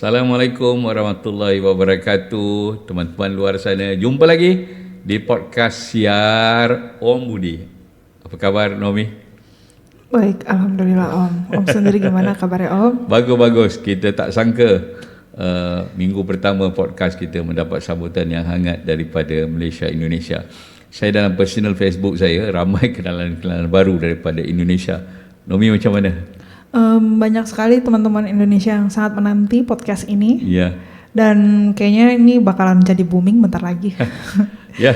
Assalamualaikum warahmatullahi wabarakatuh. Teman-teman luar sana, jumpa lagi di podcast Siar Om Budi. Apa kabar Nomi? Baik, Alhamdulillah Om. Om sendiri gimana kabarnya Om? Bagus-bagus. Kita tak sangka minggu pertama podcast kita mendapat sambutan yang hangat daripada Malaysia, Indonesia. Saya dalam personal Facebook saya, ramai kenalan-kenalan baru daripada Indonesia. Nomi macam mana? Banyak sekali teman-teman Indonesia yang sangat menanti podcast ini. Ya. Dan kayaknya ini bakalan jadi booming bentar lagi. Ya.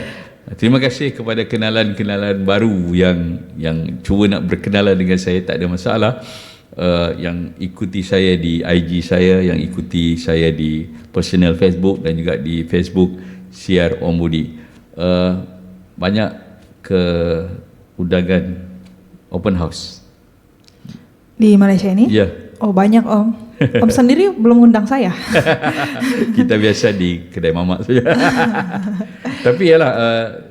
Terima kasih kepada kenalan-kenalan baru yang cuba nak berkenalan dengan saya, tak ada masalah. Yang ikuti saya di IG saya, yang ikuti saya di personal Facebook dan juga di Facebook Siar Om Budi. Banyak undangan open house Di Malaysia ini? Ya. Oh banyak Om. Om sendiri belum undang saya. Kita biasa di kedai mamak saja. Tapi yalah,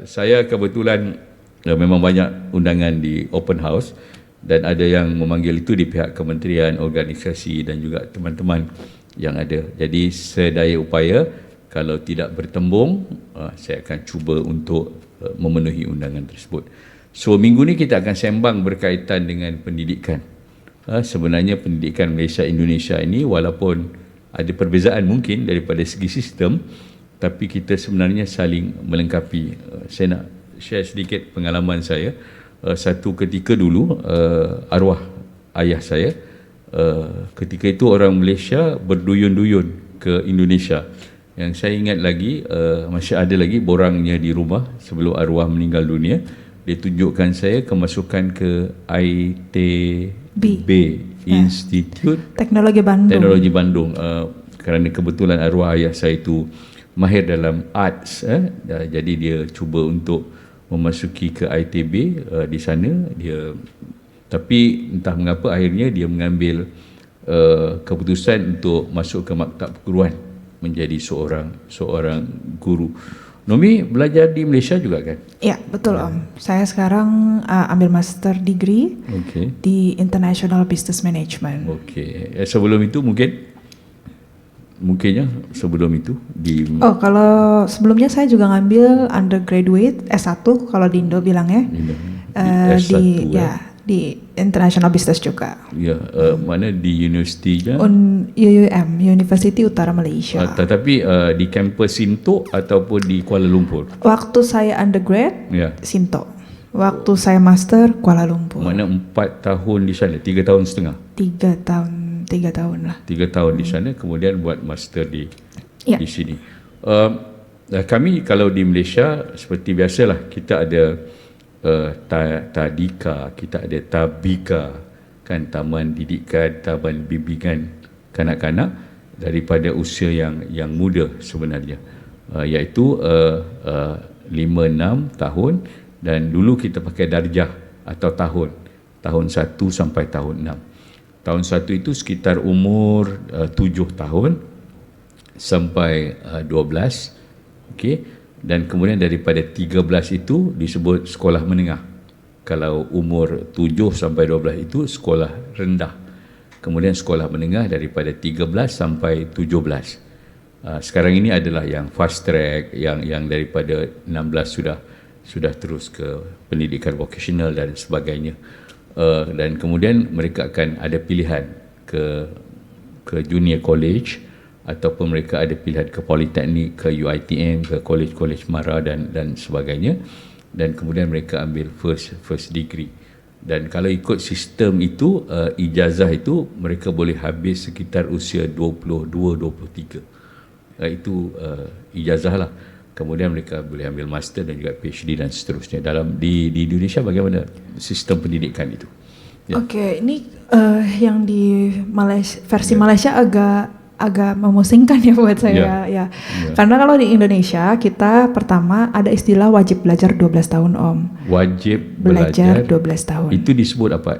saya kebetulan memang banyak undangan di open house dan ada yang memanggil itu di pihak kementerian, organisasi dan juga teman-teman yang ada. Jadi sedaya upaya, kalau tidak bertembung, saya akan cuba untuk memenuhi undangan tersebut. So minggu ni kita akan sembang berkaitan dengan pendidikan. Sebenarnya pendidikan Malaysia Indonesia ini walaupun ada perbezaan mungkin daripada segi sistem, tapi kita sebenarnya saling melengkapi. Saya nak share sedikit pengalaman saya. Satu ketika dulu arwah ayah saya, ketika itu orang Malaysia berduyun-duyun ke Indonesia. Yang saya ingat lagi, masih ada lagi borangnya di rumah sebelum arwah meninggal dunia. Dia tunjukkan saya kemasukan ke ITB Institute Teknologi Bandung. Kerana kebetulan arwah ayah saya itu mahir dalam arts, jadi dia cuba untuk memasuki ke ITB di sana. Tapi entah mengapa akhirnya dia mengambil keputusan untuk masuk ke maktab perguruan menjadi seorang guru. Nomi belajar di Malaysia juga kan? Ya betul Om. Saya sekarang ambil master degree di International Business Management. Sebelum itu mungkinnya sebelum itu di... Oh kalau sebelumnya saya juga ngambil undergraduate S1 kalau di Indo bilangnya. S1 di International Business juga. Ya, mana di universitinya? UUM, University Utara Malaysia. Tetapi di kampus Sintok ataupun di Kuala Lumpur? Waktu saya undergrad, Sintok. Waktu saya master, Kuala Lumpur. Mana 4 tahun di sana? 3 tahun setengah? 3 tahun lah. 3 tahun di sana, kemudian buat master di sini. Kami kalau di Malaysia, seperti biasalah, kita ada Tadika, kita ada Tabika, kan, Taman Didikan, Taman Bimbingan Kanak-kanak daripada usia yang muda sebenarnya, iaitu 5-6 tahun, dan dulu kita pakai darjah atau tahun 1 sampai tahun 6. Tahun 1 itu sekitar umur 7 tahun sampai 12, okey. Dan kemudian daripada 13 itu disebut sekolah menengah. Kalau umur 7 sampai 12 itu sekolah rendah. Kemudian sekolah menengah daripada 13 sampai 17. Sekarang ini adalah yang fast track, yang daripada 16 sudah terus ke pendidikan vocational dan sebagainya. Dan kemudian mereka akan ada pilihan ke junior college, ataupun mereka ada pilihan ke politeknik, ke UiTM, ke college MARA dan sebagainya, dan kemudian mereka ambil first degree. Dan kalau ikut sistem itu, ijazah itu mereka boleh habis sekitar usia 22-23. Itu ijazah lah. Kemudian mereka boleh ambil master dan juga PhD dan seterusnya. Di Indonesia bagaimana sistem pendidikan itu? Okey, ini yang di Malaysia, versi Malaysia agak memusingkan ya buat saya. Karena kalau di Indonesia kita pertama ada istilah wajib belajar 12 tahun Om. Wajib belajar 12 tahun. Itu disebut apa?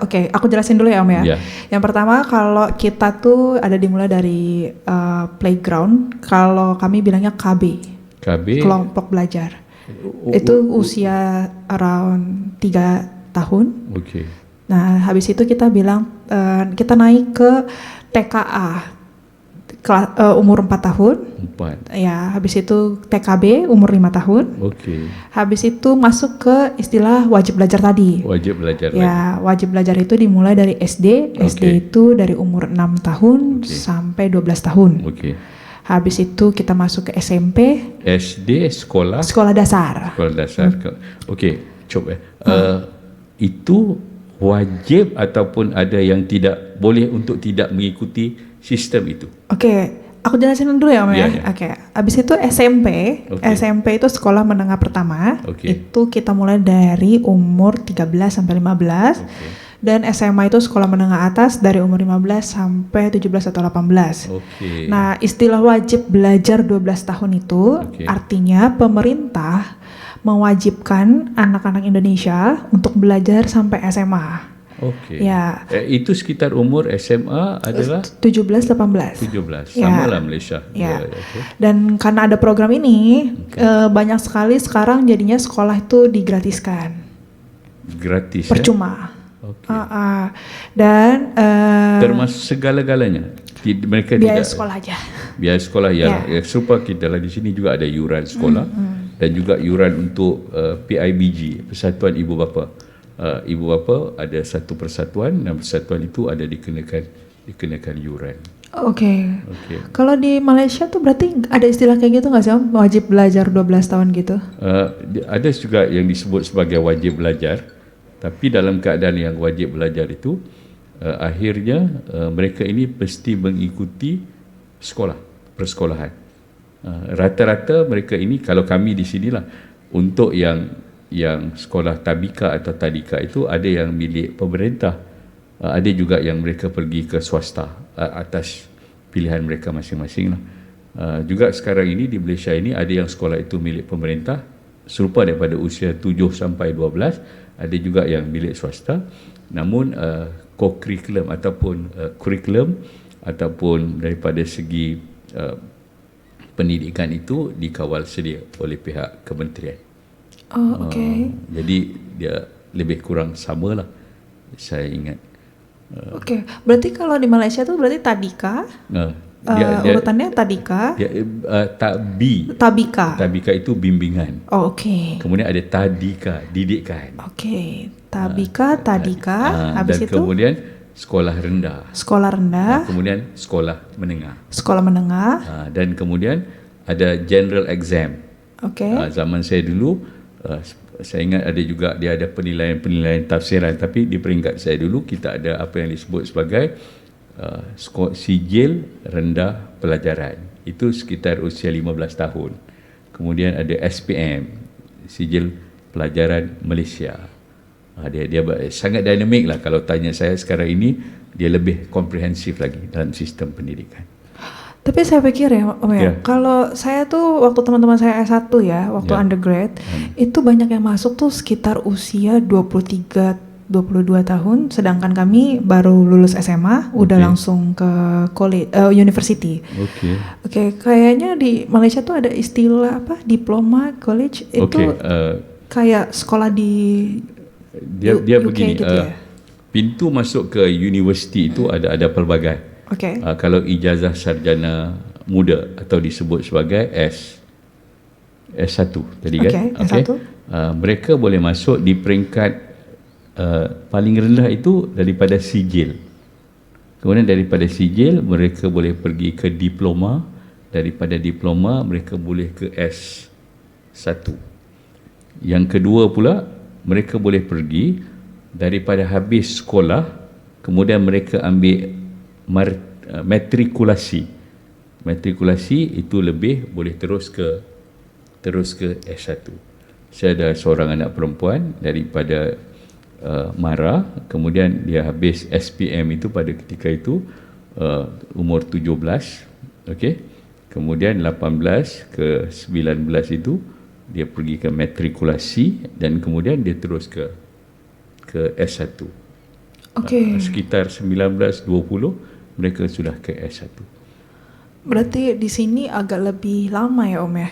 Oke, aku jelasin dulu ya Om ya. Yang pertama kalau kita tuh ada dimulai dari playground, kalau kami bilangnya KB. Kelompok belajar. Itu usia around 3 tahun. Oke. Nah, habis itu kita bilang kita naik ke TKA umur 4 tahun. 4. Ya, habis itu TKB umur 5 tahun. Okey. Habis itu masuk ke istilah wajib belajar tadi. Wajib belajar Ya, wajib belajar itu dimulai dari SD. SD itu dari umur 6 tahun sampai 12 tahun. Okey. Habis itu kita masuk ke SMP. SD sekolah dasar. Sekolah dasar. Okey, cuba. Itu wajib ataupun ada yang tidak boleh untuk tidak mengikuti sistem itu? Oke, aku jelasin dulu ya Om ya. Ya. Oke, habis itu SMP. SMP itu sekolah menengah pertama. Itu kita mulai dari umur 13 sampai 15. Dan SMA itu sekolah menengah atas dari umur 15 sampai 17 atau 18. Nah, istilah wajib belajar 12 tahun itu artinya pemerintah mewajibkan anak-anak Indonesia untuk belajar sampai SMA. Ya. Itu sekitar umur SMA adalah 17-18. 17. Sama lah Malaysia. Ya. Dan karena ada program ini, banyak sekali sekarang jadinya sekolah itu digratiskan. Gratis. Percuma. Dan termasuk segala-galanya. Mereka biaya tidak sekolah aja. Biaya sekolah ya. Serupa kita lah di sini juga ada yuran sekolah dan juga yuran untuk PIBG, Persatuan Ibu Bapa. Ibu bapa ada satu persatuan dan persatuan itu ada dikenakan yuran. Kalau di Malaysia tuh berarti ada istilah kayak gitu nggak sih Om? Wajib belajar 12 tahun gitu? Ada juga yang disebut sebagai wajib belajar, tapi dalam keadaan yang wajib belajar itu akhirnya mereka ini mesti mengikuti persekolahan. Rata-rata mereka ini, kalau kami di sinilah, untuk yang sekolah tabika atau tadika itu ada yang milik pemerintah, ada juga yang mereka pergi ke swasta atas pilihan mereka masing-masing lah. Juga sekarang ini di Malaysia ini ada yang sekolah itu milik pemerintah serupa daripada usia 7 sampai 12, ada juga yang milik swasta, namun co-curriculum ataupun kurikulum ataupun daripada segi pendidikan itu dikawal sedia oleh pihak kementerian. Jadi dia lebih kurang sama lah, saya ingat. Berarti kalau di Malaysia tu berarti tadika. Urutannya tadika. Tabika itu bimbingan. Kemudian ada tadika, didikan. Tabika, tadika. Habis dan itu kemudian sekolah rendah. Kemudian sekolah menengah. Dan kemudian ada general exam. Zaman saya dulu, saya ingat ada juga dia ada penilaian tafsiran, tapi di peringkat saya dulu kita ada apa yang disebut sebagai sijil rendah pelajaran. Itu sekitar usia 15 tahun. Kemudian ada SPM, sijil pelajaran Malaysia. Dia sangat dinamik lah. Kalau tanya saya sekarang ini, dia lebih komprehensif lagi dalam sistem pendidikan. Tapi saya pikir ya Om ya, kalau saya tuh waktu teman-teman saya S1 ya, waktu undergrad, itu banyak yang masuk tuh sekitar usia 23-22 tahun, sedangkan kami baru lulus SMA, udah langsung ke university. Kayaknya di Malaysia tuh ada istilah apa, diploma college, itu kayak sekolah di dia UK begini, gitu ya? Pintu masuk ke universiti itu ada pelbagai. Kalau ijazah sarjana muda atau disebut sebagai S1 tadi kan, S1. Mereka boleh masuk di peringkat paling rendah itu daripada sijil. Kemudian daripada sijil mereka boleh pergi ke diploma, daripada diploma mereka boleh ke S1. Yang kedua pula, mereka boleh pergi daripada habis sekolah, kemudian mereka ambil matrikulasi. Matrikulasi itu lebih boleh terus ke S1. Saya ada seorang anak perempuan daripada Mara, kemudian dia habis SPM itu pada ketika itu umur 17, kemudian 18 ke 19 itu dia pergi ke matrikulasi dan kemudian dia terus ke S1. Sekitar 19-20 mereka sudah ke S1. Berarti di sini agak lebih lama ya Om ya?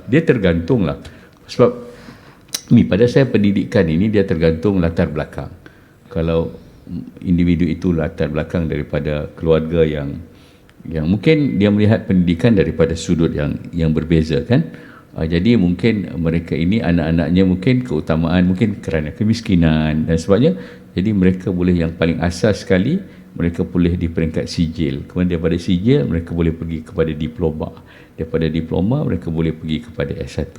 Dia tergantung lah. Sebab pada saya pendidikan ini dia tergantung latar belakang. Kalau individu itu latar belakang daripada keluarga yang mungkin dia melihat pendidikan daripada sudut yang berbeza kan. Jadi mungkin mereka ini anak-anaknya mungkin keutamaan mungkin kerana kemiskinan dan sebagainya. Jadi mereka boleh yang paling asas sekali mereka boleh di peringkat sijil. Kemudian daripada sijil mereka boleh pergi kepada diploma. Daripada diploma mereka boleh pergi kepada S1.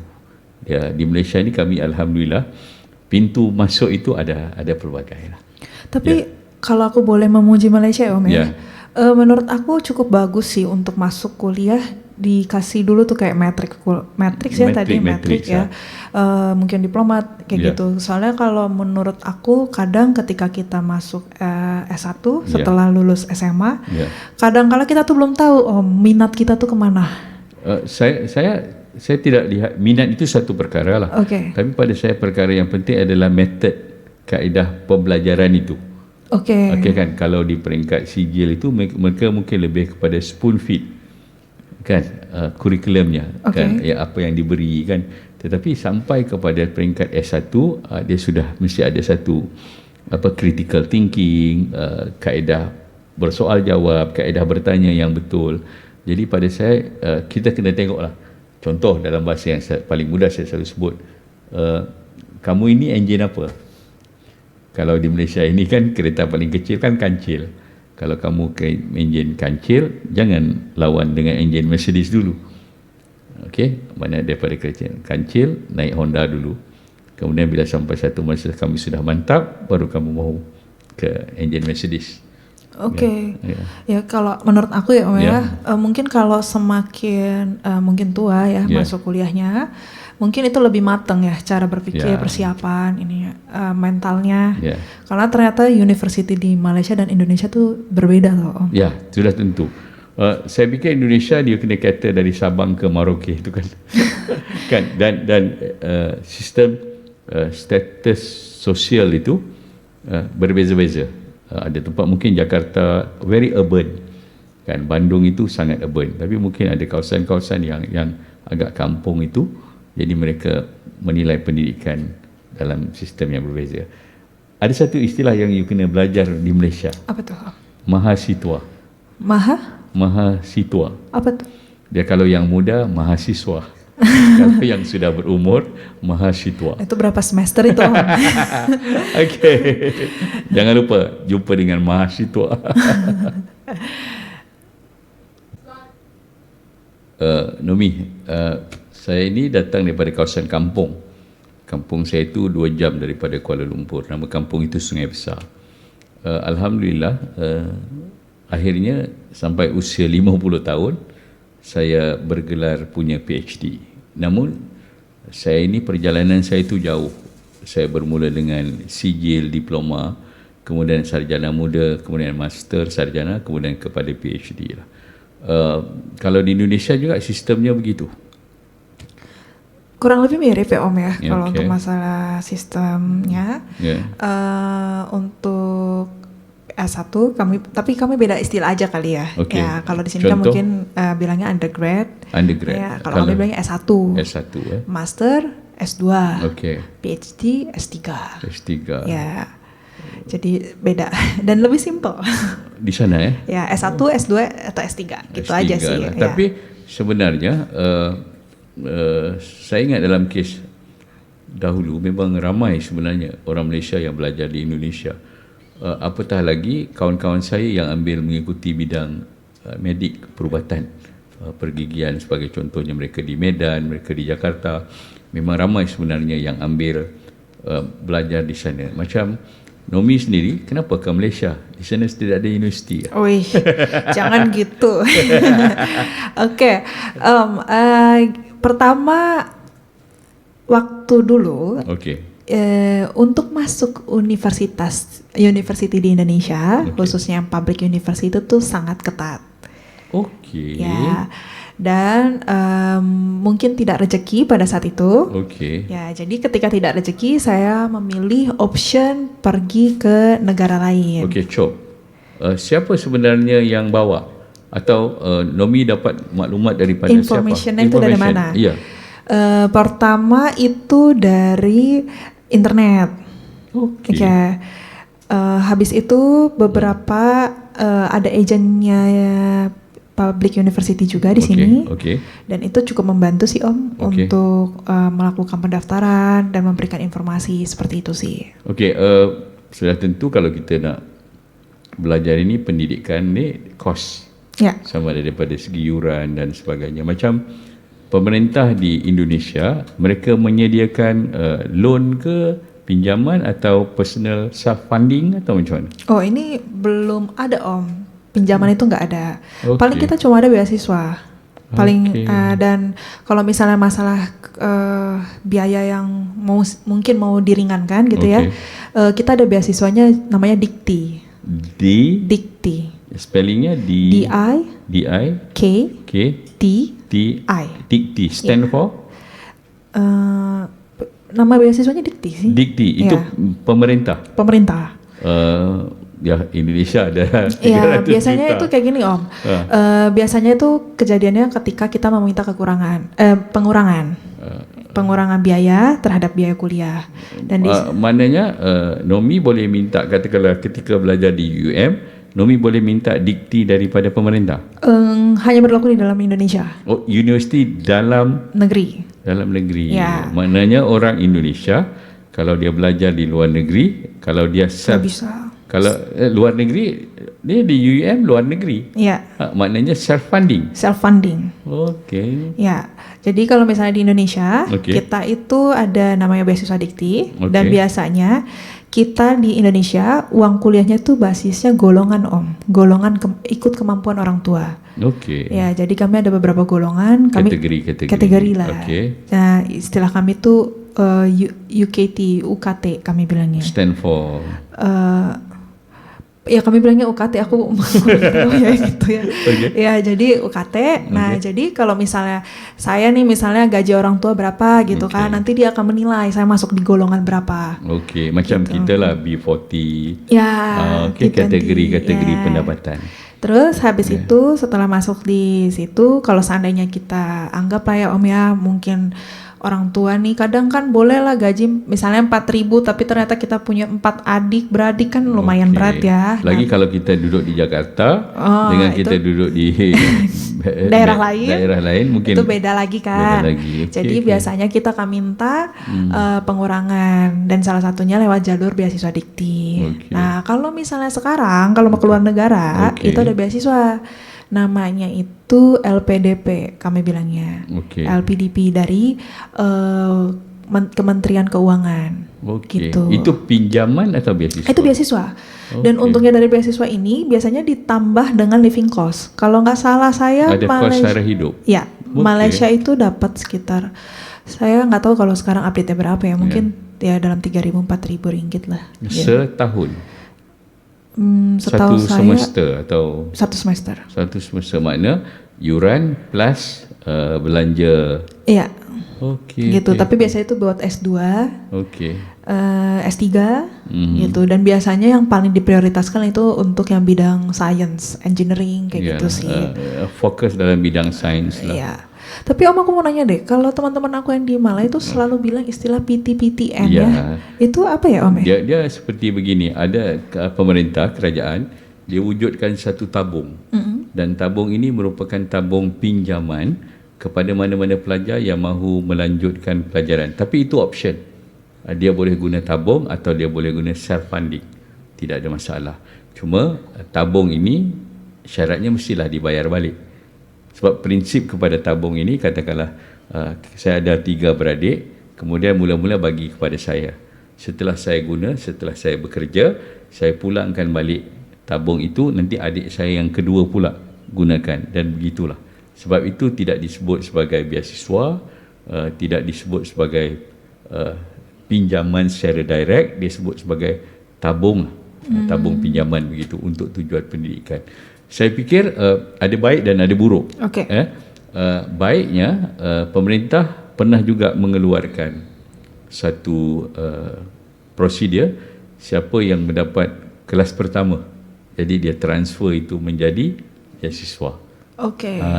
Ya, di Malaysia ni kami alhamdulillah pintu masuk itu ada pelbagai lah. Tapi kalau aku boleh memuji Malaysia Om ya. Menurut aku cukup bagus sih untuk masuk kuliah dikasih dulu tuh kayak matriks ya. Mungkin diplomat kayak gitu. Soalnya kalau menurut aku kadang ketika kita masuk S1 setelah lulus SMA, kadang kala kita tuh belum tahu minat kita tuh kemana. Saya tidak lihat minat itu satu perkara lah. Tapi pada saya perkara yang penting adalah metod, kaedah pembelajaran itu. Okey kan, kalau di peringkat sijil itu mereka mungkin lebih kepada spoon feed kan, kurikulumnya kan, apa yang diberi kan. Tetapi sampai kepada peringkat S1 dia sudah mesti ada satu critical thinking, kaedah bersoal jawab, kaedah bertanya yang betul. Jadi pada saya kita kena tengoklah. Contoh dalam bahasa yang paling mudah saya selalu sebut, kamu ini enjin apa? Kalau di Malaysia ini kan kereta paling kecil kan kancil. Kalau kamu ke enjin kancil, jangan lawan dengan enjin Mercedes dulu. Mana daripada kereta kancil, naik Honda dulu. Kemudian bila sampai satu masa kami sudah mantap, baru kamu mau ke enjin Mercedes. Ya kalau menurut aku ya Om mungkin kalau semakin mungkin tua masuk kuliahnya, mungkin itu lebih matang ya cara berpikir, persiapan ini mentalnya. Karena ternyata university di Malaysia dan Indonesia tuh berbeda loh Om. Ya, sudah tentu. Saya fikir Indonesia dia kena kata dari Sabang ke Merauke itu kan. Kan dan sistem status sosial itu berbeza-beza. Ada tempat mungkin Jakarta very urban kan, Bandung itu sangat urban, tapi mungkin ada kawasan-kawasan yang agak kampung itu, jadi mereka menilai pendidikan dalam sistem yang berbeza. Ada satu istilah yang you kena belajar di Malaysia. Apa tu? Mahasiswa. Mahasiswa. Apa tu? Dia kalau yang muda mahasiswa. Kalau yang sudah berumur mahasiswa. Itu berapa semester itu? Jangan lupa jumpa dengan mahasiswa. Nomi, saya ini datang daripada kawasan kampung. Kampung saya itu 2 jam daripada Kuala Lumpur. Nama kampung itu Sungai Besar. Alhamdulillah, akhirnya sampai usia 50 tahun saya bergelar punya PhD. Namun saya ini perjalanan saya itu jauh. Saya bermula dengan sijil, diploma, kemudian sarjana muda, kemudian master, sarjana, kemudian kepada PhD lah. Kalau di Indonesia juga sistemnya begitu. Kurang lebih mirip ya Om ya, kalau untuk masalah sistemnya. Untuk S1 tapi kami beda istilah aja kali ya. Ya kalau di sini kan mungkin bilangnya undergrad. Ya, kalau kami bilangnya S1. Master S2. PhD S3. Ya. Jadi beda dan lebih simpel. Di sana ya? Ya, S1, S2 atau S3 gitu S3 aja sih. Lah. Tapi sebenarnya saya ingat dalam kes dahulu memang ramai sebenarnya orang Malaysia yang belajar di Indonesia. Apatah lagi kawan-kawan saya yang ambil mengikuti bidang medik, perubatan, pergigian sebagai contohnya, mereka di Medan, mereka di Jakarta, memang ramai sebenarnya yang ambil belajar di sana. Macam Nomi sendiri, kenapa ke Malaysia? Di sana tidak ada universiti. Jangan gitu. Pertama waktu dulu. Untuk masuk university di Indonesia, khususnya yang public university itu tuh sangat ketat. Ya, dan mungkin tidak rezeki pada saat itu. Ya, jadi ketika tidak rezeki, saya memilih option pergi ke negara lain. Siapa sebenarnya yang bawa? Atau Nomi dapat maklumat daripada Information siapa? Itu dari mana? Pertama itu dari internet. Habis itu beberapa ada agentnya public university juga di sini. Dan itu cukup membantu sih Om untuk melakukan pendaftaran dan memberikan informasi seperti itu sih. Sudah tentu kalau kita nak belajar ini, pendidikan ni kos. Sama ada daripada segi yuran dan sebagainya. Macam pemerintah di Indonesia, mereka menyediakan loan ke, pinjaman atau personal self funding atau macam mana? Oh, ini belum ada Om. Pinjaman itu nggak ada. Paling kita cuma ada beasiswa. Paling dan kalau misalnya masalah biaya yang mungkin mau diringankan gitu ya, kita ada beasiswanya namanya Dikti. Dikti. Spellingnya D-I-K-T-I. Dikti. Stand for? Nama beasiswanya Dikti sih. Dikti itu pemerintah. Ya Indonesia ada 300 biasanya juta. Itu kayak gini Om. Biasanya itu kejadiannya ketika kita meminta pengurangan biaya terhadap biaya kuliah. Dan maknanya Nomi boleh minta, katakanlah ketika belajar di UM, Nomi boleh minta dikti daripada pemerintah. Hanya berlaku di dalam Indonesia. Oh, universiti dalam negeri. Dalam negeri. Maknanya orang Indonesia kalau dia belajar di luar negeri, kalau dia bisa. Kalau luar negeri, dia di UM luar negeri. Maknanya self funding. Jadi kalau misalnya di Indonesia, kita itu ada namanya beasiswa Dikti, dan biasanya kita di Indonesia uang kuliahnya tuh basisnya golongan Om, ikut kemampuan orang tua. Jadi kami ada beberapa golongan, kategori lah. Nah, istilah kami tuh UKT kami bilangnya. Stand for kami bilangnya UKT, aku gitu ya. Jadi UKT. Nah, jadi kalau misalnya saya nih misalnya gaji orang tua berapa gitu kan, nanti dia akan menilai saya masuk di golongan berapa. Macam gitu. Kita lah B40. Kategori pendapatan. Terus habis itu setelah masuk di situ, kalau seandainya kita anggap lah ya Om ya, mungkin orang tua nih kadang kan boleh lah gaji misalnya 4.000 tapi ternyata kita punya 4 beradik kan lumayan berat ya. Lagi kalau kita duduk di Jakarta dengan kita duduk di daerah lain mungkin itu beda lagi kan. Jadi biasanya kita akan minta pengurangan dan salah satunya lewat jalur beasiswa Dikti. Nah, kalau misalnya sekarang kalau mau keluar negara itu ada beasiswa. Namanya itu LPDP kami bilangnya. LPDP dari Kementerian Keuangan. Gitu. Itu pinjaman atau beasiswa? Itu beasiswa. Dan untungnya dari beasiswa ini biasanya ditambah dengan living cost. Kalau nggak salah saya ada cost secara hidup. Malaysia itu dapat sekitar, saya nggak tahu kalau sekarang update-nya berapa ya, mungkin ya dalam 3.000-4.000 ringgit lah. Setahun. Satu semester atau satu semester. Satu semester makna yuran plus belanja. Gitu. Tapi biasanya itu buat S2, S3, gitu. Dan biasanya yang paling diprioritaskan itu untuk yang bidang science, engineering kayak gitu sih. Fokus dalam bidang sains lah. Tapi Om, aku mau nanya deh, kalau teman-teman aku yang di Malaya itu selalu bilang istilah PTPTN ya. Itu apa ya Om? Dia seperti begini, ada pemerintah, kerajaan, dia wujudkan satu tabung. Dan tabung ini merupakan tabung pinjaman kepada mana-mana pelajar yang mahu melanjutkan pelajaran. Tapi itu option. Dia boleh guna tabung atau dia boleh guna self funding. Tidak ada masalah. Cuma tabung ini syaratnya mestilah dibayar balik. Sebab prinsip kepada tabung ini, katakanlah saya ada 3 beradik, kemudian mula-mula bagi kepada saya. Setelah saya guna, setelah saya bekerja, saya pulangkan balik tabung itu, nanti adik saya yang kedua pula gunakan, dan begitulah. Sebab itu tidak disebut sebagai beasiswa, tidak disebut sebagai pinjaman secara direct, dia sebut sebagai tabung, tabung pinjaman begitu untuk tujuan pendidikan. Saya fikir ada baik dan ada buruk. Baiknya pemerintah pernah juga mengeluarkan satu prosedur, siapa yang mendapat kelas pertama, jadi dia transfer itu menjadi beasiswa.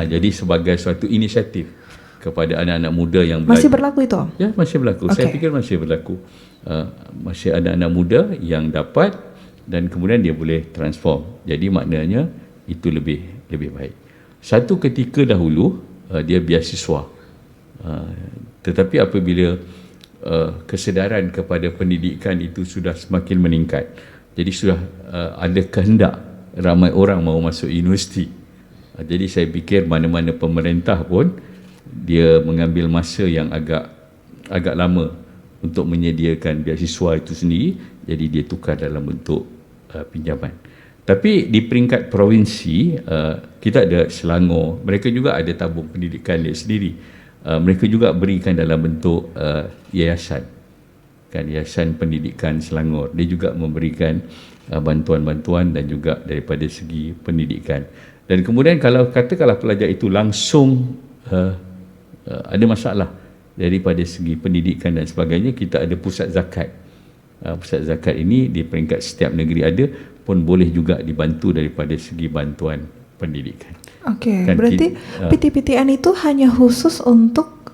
Jadi sebagai suatu inisiatif kepada anak-anak muda yang masih berlaku itu? Ya, masih berlaku. Saya fikir masih berlaku. Masih ada anak muda yang dapat dan kemudian dia boleh transform. Jadi maknanya itu lebih baik. Satu ketika dahulu dia beasiswa, tetapi apabila kesedaran kepada pendidikan itu sudah semakin meningkat, jadi sudah ada kehendak ramai orang mahu masuk universiti. Jadi saya fikir mana-mana pemerintah pun dia mengambil masa yang agak lama untuk menyediakan beasiswa itu sendiri, jadi dia tukar dalam bentuk pinjaman. Tapi di peringkat provinsi, kita ada Selangor, mereka juga ada tabung pendidikan dia sendiri. Mereka juga berikan dalam bentuk yayasan, kan, Yayasan Pendidikan Selangor. Dia juga memberikan bantuan-bantuan dan juga daripada segi pendidikan. Dan kemudian kalau katakanlah pelajar itu langsung ada masalah daripada segi pendidikan dan sebagainya, kita ada pusat zakat. Pusat zakat ini di peringkat setiap negeri ada, pun boleh juga dibantu daripada segi bantuan pendidikan. Okey, kan, berarti PTPTN itu hanya khusus untuk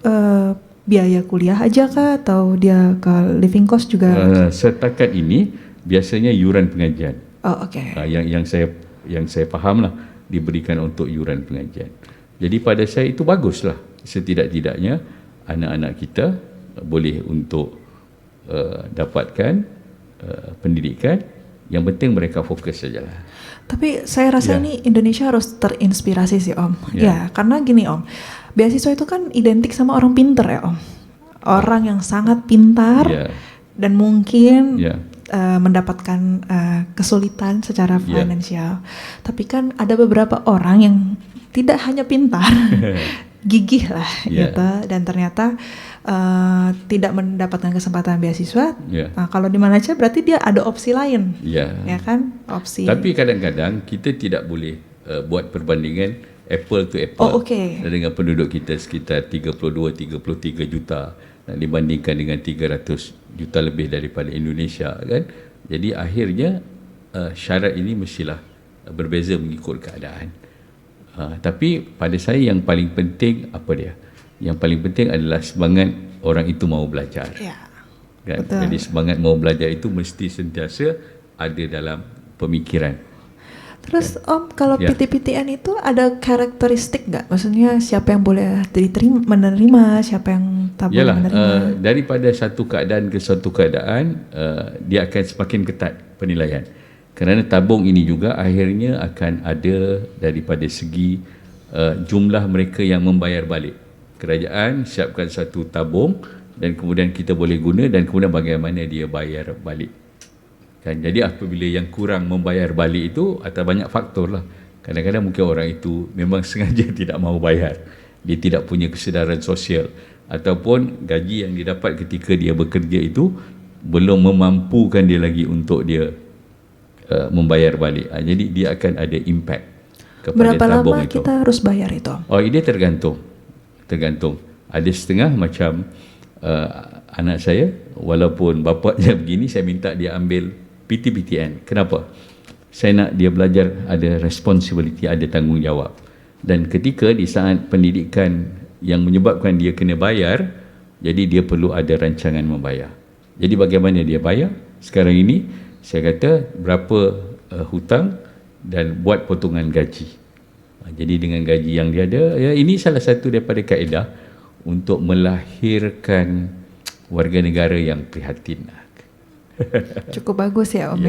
biaya kuliah aja kah, atau dia ke living cost juga? Setakat ini biasanya yuran pengajian. Oh, okey. Yang saya faham lah, diberikan untuk yuran pengajian. Jadi pada saya itu baguslah. Setidak-tidaknya anak-anak kita boleh untuk dapatkan pendidikan. Yang penting mereka fokus sajalah. Tapi saya rasa ni Indonesia harus terinspirasi sih Om. Ya, karena gini Om, beasiswa itu kan identik sama orang pintar ya Om. Orang yang sangat pintar dan mungkin mendapatkan kesulitan secara finansial. Tapi kan ada beberapa orang yang tidak hanya pintar, gigih lah gitu, dan ternyata tidak mendapatkan kesempatan beasiswa. Nah, kalau di Malaysia berarti dia ada opsi lain, ya kan? Opsi. Tapi kadang-kadang kita tidak boleh buat perbandingan apple to apple dengan penduduk kita sekitar 32-33 juta dan dibandingkan dengan 300 juta lebih daripada Indonesia, kan? Jadi akhirnya syarat ini mestilah berbeza mengikut keadaan. Tapi pada saya yang paling penting apa dia? Yang paling penting adalah semangat orang itu mahu belajar. Kan? Jadi semangat mahu belajar itu mesti sentiasa ada dalam pemikiran. Terus Om, kalau PTPTN itu ada karakteristik nggak? Maksudnya siapa yang boleh menerima, siapa yang tak boleh menerima? Daripada satu keadaan ke satu keadaan, dia akan semakin ketat penilaian. Kerana tabung ini juga akhirnya akan ada daripada segi jumlah mereka yang membayar balik. Kerajaan siapkan satu tabung dan kemudian kita boleh guna, dan kemudian bagaimana dia bayar balik. Kan? Jadi apabila yang kurang membayar balik itu ada banyak faktor lah. Kadang-kadang mungkin orang itu memang sengaja tidak mahu bayar. Dia tidak punya kesedaran sosial, ataupun gaji yang didapat ketika dia bekerja itu belum memampukan dia lagi untuk dia membayar balik. Jadi dia akan ada impact kepada berapa tabung lama itu. Kita harus bayar itu? Oh, ini tergantung. Ada setengah macam anak saya, walaupun bapaknya begini, saya minta dia ambil PTPTN. Kenapa? Saya nak dia belajar ada responsibility, ada tanggungjawab. Dan ketika di saat pendidikan yang menyebabkan dia kena bayar, jadi dia perlu ada rancangan membayar. Jadi bagaimana dia bayar? Sekarang ini saya kata berapa hutang dan buat potongan gaji. Jadi dengan gaji yang dia ada, ini salah satu daripada kaedah untuk melahirkan warga negara yang prihatin. Cukup bagus ya Om.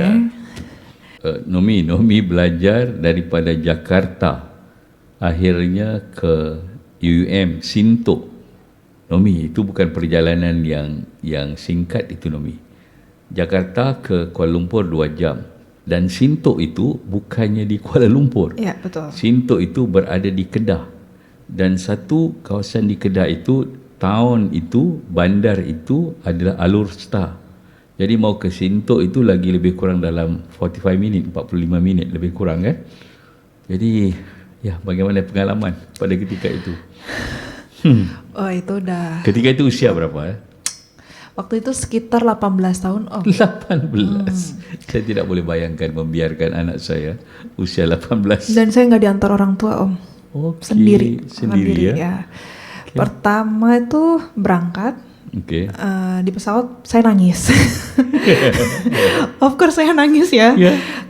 Nomi belajar daripada Jakarta, akhirnya ke UUM Sintok. Nomi itu bukan perjalanan yang singkat itu Nomi. Jakarta ke Kuala Lumpur 2 jam. Dan Sintok itu bukannya di Kuala Lumpur. Ya, betul. Sintok itu berada di Kedah. Dan satu kawasan di Kedah itu, town itu, bandar itu adalah Alor Star. Jadi mau ke Sintok itu lagi lebih kurang dalam 45 minit, 45 minit lebih kurang, kan? Jadi, ya bagaimana pengalaman pada ketika itu? Oh, itu dah. Ketika itu usia berapa? Waktu itu sekitar 18 tahun Om. 18. Saya tidak boleh bayangkan membiarkan anak saya usia 18. Dan saya nggak diantar orang tua Om. Sendiri ya. Okay. Pertama itu berangkat Okay. Di pesawat saya nangis. Of course saya nangis ya,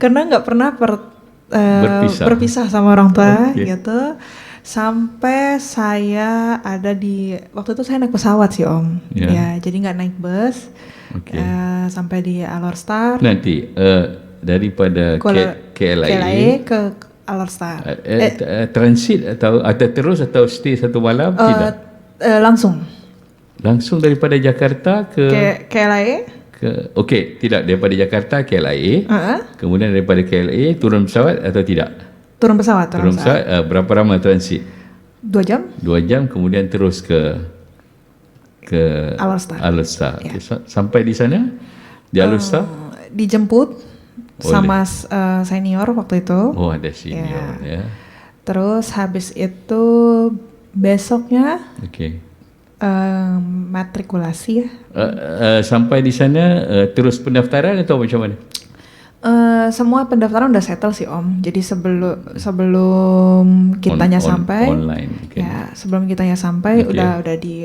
karena nggak pernah berpisah sama orang tua gitu. Sampai saya ada waktu itu saya naik pesawat sih Om, ya jadi nggak naik bus. Sampai di Alor-Star. Nanti daripada KLIA ke Alor-Star. Transit atau terus atau stay satu malam? Tidak. Langsung daripada Jakarta ke KLIA? Tidak, daripada Jakarta KLIA. Kemudian daripada KLIA turun pesawat atau tidak? Turun pesawat. Berapa lama transit? 2 jam. 2 jam, kemudian terus ke Alor-Star. Ya. Sampai di sana di Alor-Star dijemput sama senior waktu itu. Oh, ada senior ya. Terus habis itu besoknya matrikulasi ya. Sampai di sana terus pendaftaran atau macam mana? Semua pendaftaran udah settle sih Om. Jadi sebelum kitanya sampai online. Ya, sebelum kitanya sampai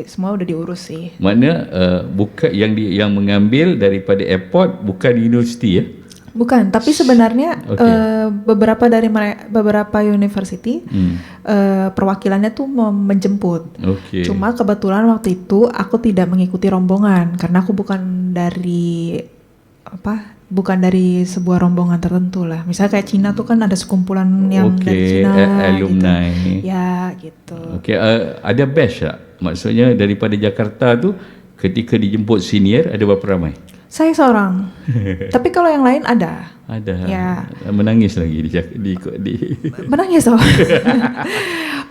semua udah diurus sih. Makna bukan yang mengambil daripada airport bukan universiti ya? Bukan, tapi sebenarnya beberapa university perwakilannya tuh menjemput. Cuma kebetulan waktu itu aku tidak mengikuti rombongan karena aku bukan dari sebuah rombongan tertentu lah. Misalnya kayak Cina tuh kan ada sekumpulan yang dari Cina, alumni. Gitu. Ya, gitu. Ada batch tak? Maksudnya daripada Jakarta tuh ketika dijemput senior ada berapa ramai? Saya seorang. Tapi kalau yang lain ada. Ada. Ya. Menangis lagi di Menangis Om.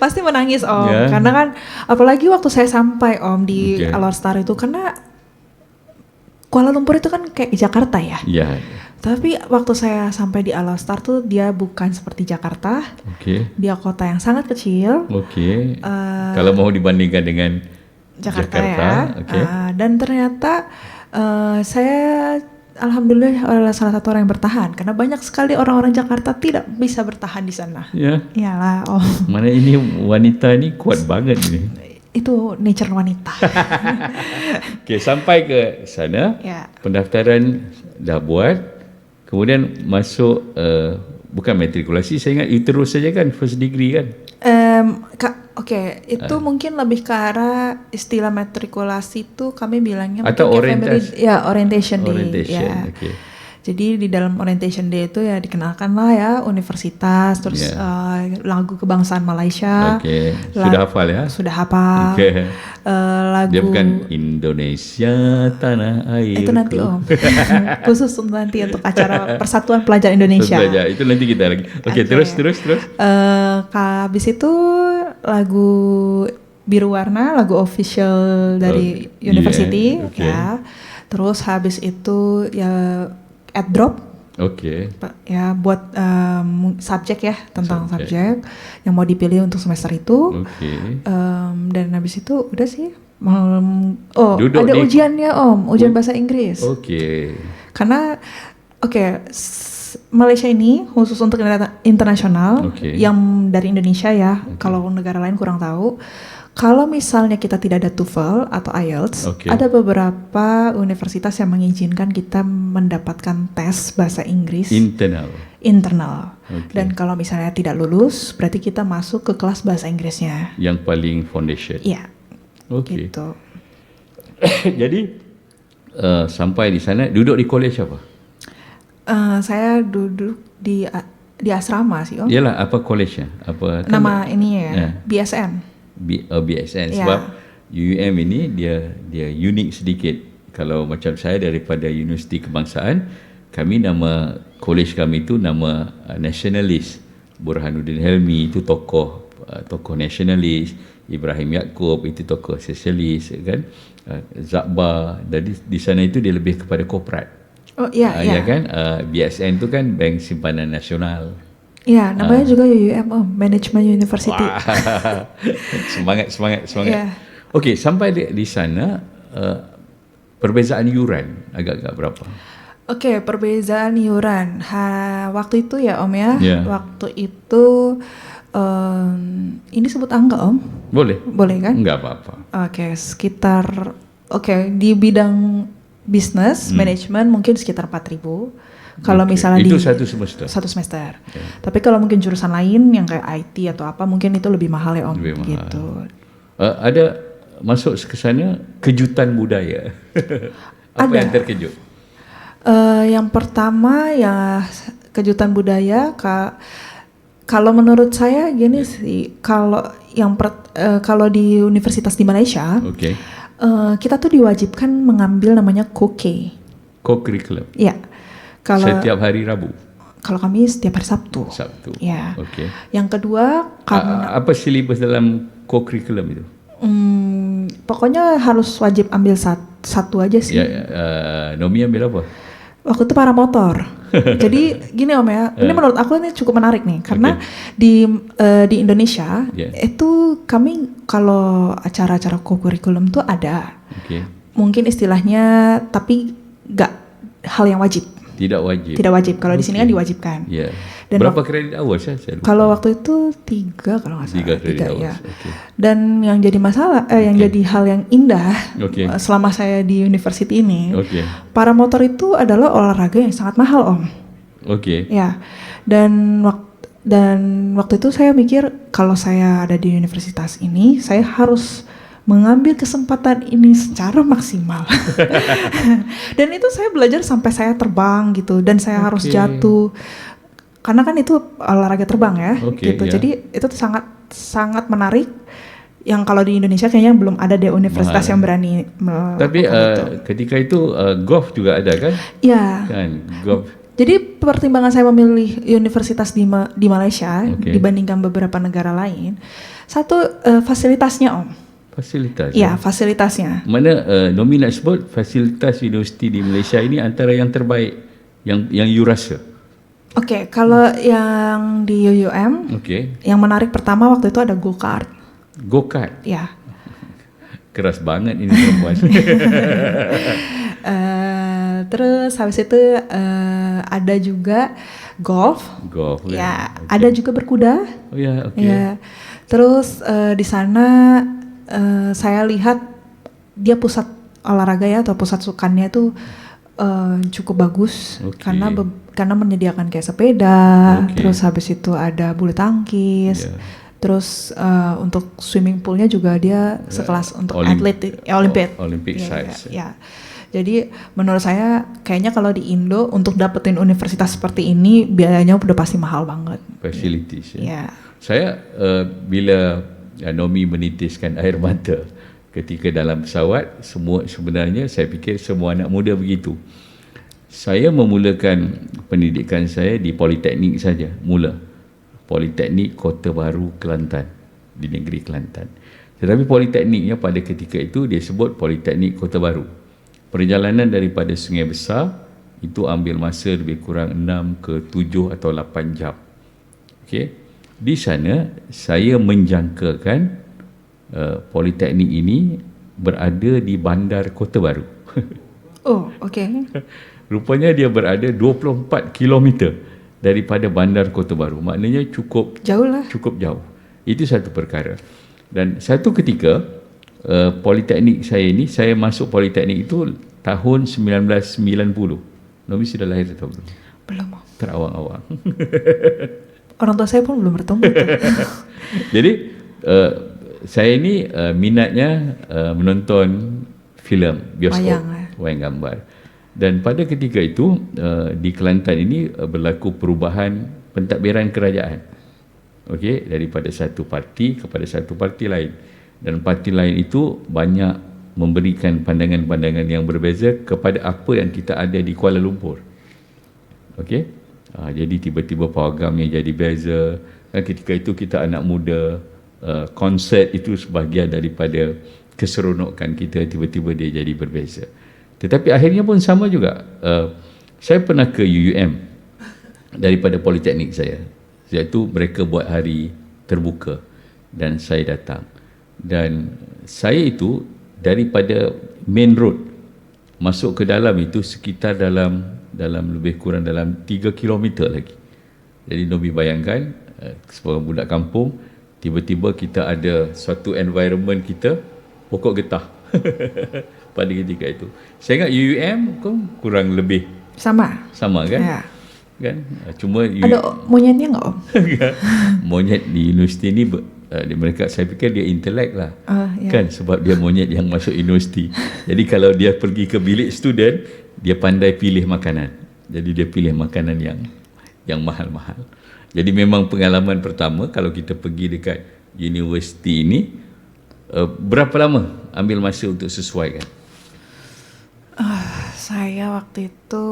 Pasti menangis Om. Karena kan apalagi waktu saya sampai Om di Alor-Star itu, karena Kuala Lumpur itu kan kayak Jakarta ya. Iya. Tapi waktu saya sampai di Alor-Star tuh dia bukan seperti Jakarta. Dia kota yang sangat kecil. Kalau mau dibandingkan dengan Jakarta ya. Dan ternyata saya alhamdulillah adalah salah satu orang yang bertahan karena banyak sekali orang-orang Jakarta tidak bisa bertahan di sana. Ya. Iyalah Om. Mana ini wanita ini kuat banget ini. Itu nature wanita. Sampai ke sana, pendaftaran dah buat, kemudian masuk bukan matrikulasi, saya ingat itu terus saja kan, first degree kan? Itu mungkin lebih ke arah istilah matrikulasi itu kami bilangnya atau orientation day. Jadi di dalam orientation day itu ya dikenalkan lah ya universitas, terus lagu kebangsaan Malaysia. Sudah hafal ya? Sudah hafal. Lagu. Dia bukan Indonesia tanah air. Itu nanti Om. Khusus nanti untuk acara Persatuan Pelajar Indonesia. Itu nanti kita lagi. Terus. Habis itu lagu Biru Warna, lagu official dari university ya. Terus habis itu ya AdDrop, ya buat subjek ya tentang subjek yang mau dipilih untuk semester itu. Dan habis itu udah sih. Ada ujiannya Om, ujian bahasa Inggris. Karena Malaysia ini khusus untuk internasional yang dari Indonesia ya. Kalau negara lain kurang tahu. Kalau misalnya kita tidak ada TOEFL atau IELTS, ada beberapa universitas yang mengizinkan kita mendapatkan tes bahasa Inggris internal. Dan kalau misalnya tidak lulus, berarti kita masuk ke kelas bahasa Inggrisnya. Yang paling foundation. Iya. Gitu. Jadi sampai di sana duduk di college apa? Saya duduk di asrama sih Om. Iyalah, apa college-nya? Apa nama ini ya? BSN. BSN sebab UUM ini dia unik sedikit. Kalau macam saya daripada Universiti Kebangsaan, kami nama college kami itu nama nasionalis. Burhanuddin Helmi itu tokoh nasionalis, Ibrahim Yaakob itu tokoh sosialis kan. Zakbar, jadi di sana itu dia lebih kepada korporat. Ya kan? BSN itu kan Bank Simpanan Nasional. Ya, namanya juga UUM, Management University. Semangat. Sampai di sana perbezaan yuran agak-agak berapa? Perbezaan yuran. Waktu itu ya Om ya. Waktu itu ini sebut angka Om? Boleh kan? Enggak apa-apa. Sekitar di bidang bisnis, manajemen mungkin sekitar 4.000. Kalau misalnya itu satu semester. Satu semester. Tapi kalau mungkin jurusan lain yang kayak IT atau apa, mungkin itu lebih mahal ya Om. Lebih mahal. Gitu. Ada masuk ke sana kejutan budaya. Apa yang terkejut? Yang pertama ya kejutan budaya. Kalau menurut saya gini sih, kalau di universitas di Malaysia, kita tuh diwajibkan mengambil namanya co-curriculum. Iya. Setiap hari Rabu. Kalau kami setiap hari Sabtu. Ya. Yang kedua, apa silibus dalam co-curriculum itu? Pokoknya harus wajib ambil satu aja sih. Nomi ambil apa? Waktu itu paramotor. Jadi gini Om ya, ini menurut aku ini cukup menarik nih, karena di Indonesia itu kami kalau acara-acara co-curriculum tuh ada. Mungkin istilahnya, tapi nggak hal yang wajib. Tidak wajib. Tidak wajib. Kalau di sini kan diwajibkan. Dan berapa kredit hours ya? Kalau waktu itu 3 kalau nggak salah. 3 kredit hours. Ya. Dan yang jadi masalah, yang jadi hal yang indah selama saya di university ini, paramotor itu adalah olahraga yang sangat mahal Om. Ya. Dan waktu itu saya mikir kalau saya ada di universitas ini, saya harus mengambil kesempatan ini secara maksimal. Dan itu saya belajar sampai saya terbang gitu, dan saya harus jatuh. Karena kan itu olahraga terbang ya, gitu. Jadi itu sangat menarik. Yang kalau di Indonesia kayaknya belum ada deh universitas yang berani. Tapi ketika itu golf juga ada kan? Iya. Kan golf. Jadi pertimbangan saya memilih universitas di Malaysia dibandingkan beberapa negara lain, satu fasilitasnya Om. Fasilitas? Ya, fasilitasnya. Mana Nomi nak sebut fasilitas universiti di Malaysia ini antara yang terbaik yang you rasa? Kalau yang di UUM, yang menarik pertama waktu itu ada go-kart. Go-kart? Ya. Keras banget ini perempuan. Terus habis itu ada juga golf. Ya, ada juga berkuda. Ya. Terus di sana saya lihat dia pusat olahraga ya, atau pusat sukannya itu cukup bagus karena menyediakan kayak sepeda, terus habis itu ada bulu tangkis, terus untuk swimming poolnya juga dia sekelas untuk atlet Olympic size. Ya. Jadi menurut saya kayaknya kalau di Indo untuk dapetin universitas seperti ini biayanya udah pasti mahal banget. Facilities. Ya. Saya bila Nomi menitiskan air mata ketika dalam pesawat, sebenarnya saya fikir semua anak muda begitu. Saya memulakan pendidikan saya di Politeknik saja, Politeknik Kota Baru Kelantan, di negeri Kelantan. Tetapi Politekniknya pada ketika itu dia sebut Politeknik Kota Baru. Perjalanan daripada Sungai Besar itu ambil masa lebih kurang 6 ke 7 atau 8 jam. Di sana saya menjangkakan Politeknik ini berada di Bandar Kota Baru. Rupanya dia berada 24 km daripada Bandar Kota Baru. Maknanya cukup jauh lah. Cukup jauh. Itu satu perkara. Dan satu ketika Politeknik saya ini, saya masuk Politeknik itu tahun 1990. Nomi sudah lahir atau belum? Belum. Terawang-awang. Orang tua saya pun belum bertemu. Jadi saya ini minatnya menonton filem bioskop, wayang gambar. Dan pada ketika itu di Kelantan ini berlaku perubahan pentadbiran kerajaan. Daripada satu parti kepada satu parti lain. Dan parti lain itu banyak memberikan pandangan-pandangan yang berbeza kepada apa yang kita ada di Kuala Lumpur. Jadi tiba-tiba programnya jadi beza. Ketika itu kita anak muda, konsert itu sebahagian daripada keseronokan kita, tiba-tiba dia jadi berbeza. Tetapi akhirnya pun sama juga. Saya pernah ke UUM daripada Politeknik saya, iaitu mereka buat hari terbuka dan saya datang. Dan saya itu daripada main road masuk ke dalam itu sekitar dalam lebih kurang dalam 3 km lagi. Jadi Nomi bayangkan sebagai budak kampung, tiba-tiba kita ada suatu environment kita pokok getah. pada ketika itu. Saya ingat UUM kurang lebih sama kan? Ya. Kan? Cuma ada monyetnya nggak Om? Monyet di universiti ni mereka, saya fikir dia intelek lah, Ya. kan, sebab dia monyet yang masuk universiti. Jadi kalau dia pergi ke bilik student, dia pandai pilih makanan. Jadi dia pilih makanan yang mahal-mahal. Jadi memang pengalaman pertama kalau kita pergi dekat universiti ini, berapa lama ambil masa untuk sesuaikan? Saya waktu itu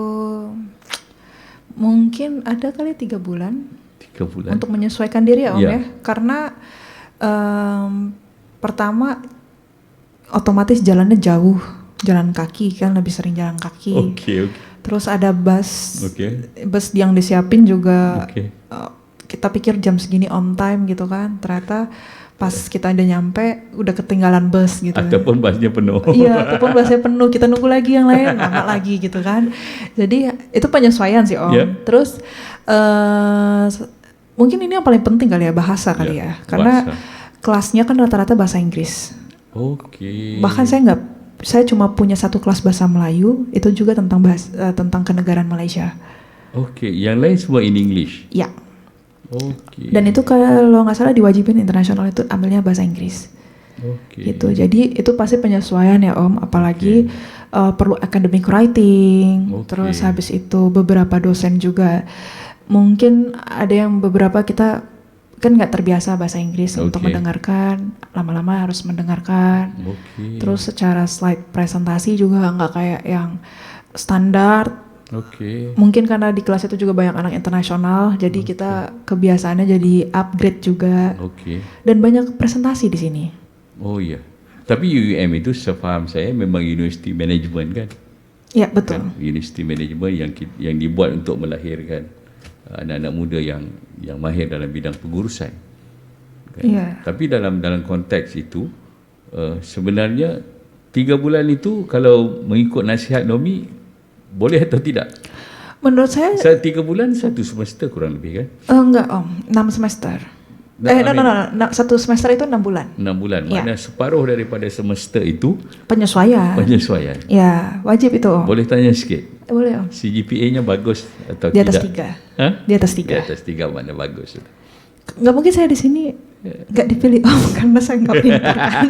mungkin ada kali 3 bulan. 3 bulan Untuk menyesuaikan diri ya Om Ya. ya. Karena pertama otomatis jalannya jauh, jalan kaki kan, lebih sering jalan kaki. Oke. Terus ada bus, Oke. bus yang disiapin juga. Oke. Kita pikir jam segini on time gitu kan, ternyata pas kita udah nyampe udah ketinggalan bus gitu. Ataupun busnya penuh. Iya, ataupun busnya penuh, kita nunggu lagi yang lain, lama lagi gitu kan. Jadi itu penyesuaian sih Om. Yeah. Terus mungkin ini yang paling penting kali ya, bahasa kali ya. Karena kelasnya kan rata-rata bahasa Inggris. Oke. Bahkan saya cuma punya satu kelas bahasa Melayu, itu juga tentang tentang kenegaraan Malaysia. Oke, yang lain semua in English. Ya. Oke. Dan itu kalau nggak salah diwajibin internasional itu ambilnya bahasa Inggris. Oke. Gitu. Jadi itu pasti penyesuaian ya Om, apalagi perlu academic writing. Terus habis itu beberapa dosen juga mungkin ada yang beberapa kita kan nggak terbiasa bahasa Inggris untuk mendengarkan, lama-lama harus mendengarkan. Terus secara slide presentasi juga nggak kayak yang standar. Mungkin karena di kelas itu juga banyak anak internasional, jadi kita kebiasaannya jadi upgrade juga. Dan banyak presentasi di sini. Oh iya. Tapi UUM itu sepaham saya memang University Management kan? Ya betul. Kan? University Management yang dibuat untuk melahirkan anak-anak muda yang mahir dalam bidang pengurusan. Kan? Yeah. Tapi dalam konteks itu sebenarnya 3 bulan itu kalau mengikut nasihat Nomi boleh atau tidak? Menurut saya 3 bulan 1 semester kurang lebih kan? Enggak Om, 6 semester. No, satu semester itu 6 bulan. 6 bulan, maknanya separuh daripada semester itu penyesuaian. Ya, wajib itu Om. Boleh tanya sikit? Boleh Om. CGPA-nya bagus atau di atas tidak? 3. Hah? Di atas 3. Di atas 3 mana bagus? Nggak mungkin saya di sini nggak dipilih Om karena saya nggak pintar kan.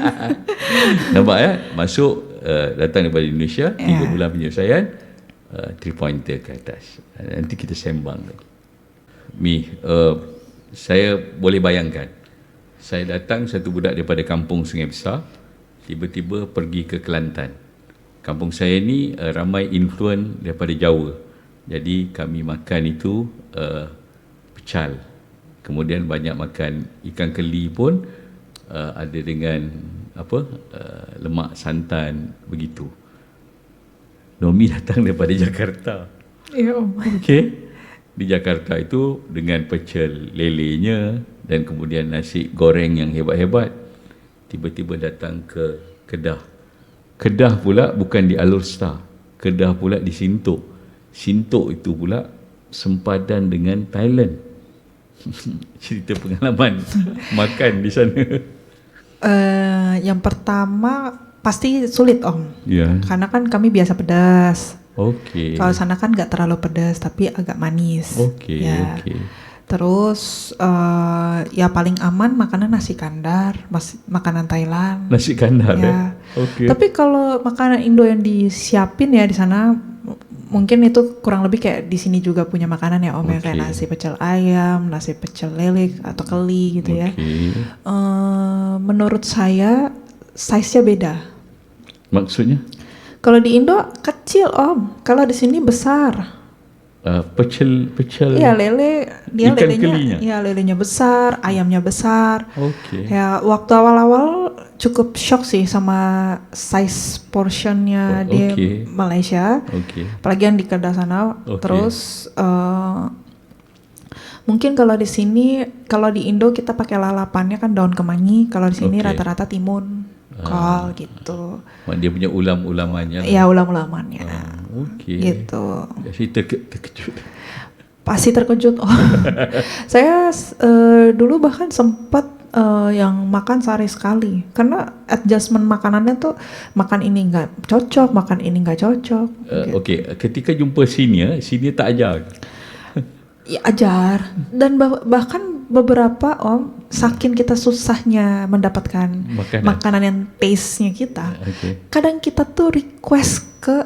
Nampak ya, masuk datang daripada Indonesia 3 bulan penyelesaian, 3 pointer ke atas. Nanti kita sembang lagi. Saya boleh bayangkan, saya datang satu budak daripada kampung Sungai Besar, tiba-tiba pergi ke Kelantan. Kampung saya ni ramai influen daripada Jawa. Jadi kami makan itu pecal. Kemudian banyak makan ikan keli pun ada dengan lemak santan begitu. Nomi datang daripada Jakarta. Ya Om. Okey. Di Jakarta itu dengan pecel lelenya dan kemudian nasi goreng yang hebat-hebat, tiba-tiba datang ke Kedah. Kedah pula bukan di Alor Star, Kedah pula di Sintok. Sintok itu pula sempadan dengan Thailand. Cerita pengalaman makan di sana. Yang pertama pasti sulit Om, karena kan kami biasa pedas. Kalau sana kan nggak terlalu pedas tapi agak manis. Terus ya paling aman makanan nasi kandar, makanan Thailand. Nasi kandar ya. Tapi kalau makanan Indo yang disiapin ya di sana mungkin itu kurang lebih kayak di sini juga punya makanan ya Om, ya kayak nasi pecel ayam, nasi pecel lele atau keli gitu ya. Menurut saya size-nya beda. Maksudnya? Kalau di Indo kecil Om, kalau di sini besar. Pecel. Iya lele, dia ikan lelenya. kelinya. Iya lelenya besar, ayamnya besar. Ya waktu awal-awal cukup shock sih sama size portionnya di Malaysia. Apalagi yang di Kedah sana. Terus mungkin kalau di sini, kalau di Indo kita pakai lalapannya kan daun kemangi. Kalau di sini rata-rata timun. Kol gitu. Dia punya ulam-ulamannya. Iya ulam-ulamannya. Gitu. Jadi terkejut. Pasti terkejut. Saya dulu bahkan sempat yang makan sehari sekali, karena adjustment makanannya tuh makan ini nggak cocok, makan ini nggak cocok. Okey, ketika jumpa senior tak ajar. Ya ajar, dan bahkan beberapa Om, saking kita susahnya mendapatkan makanan yang taste-nya kita, kadang kita tuh request ke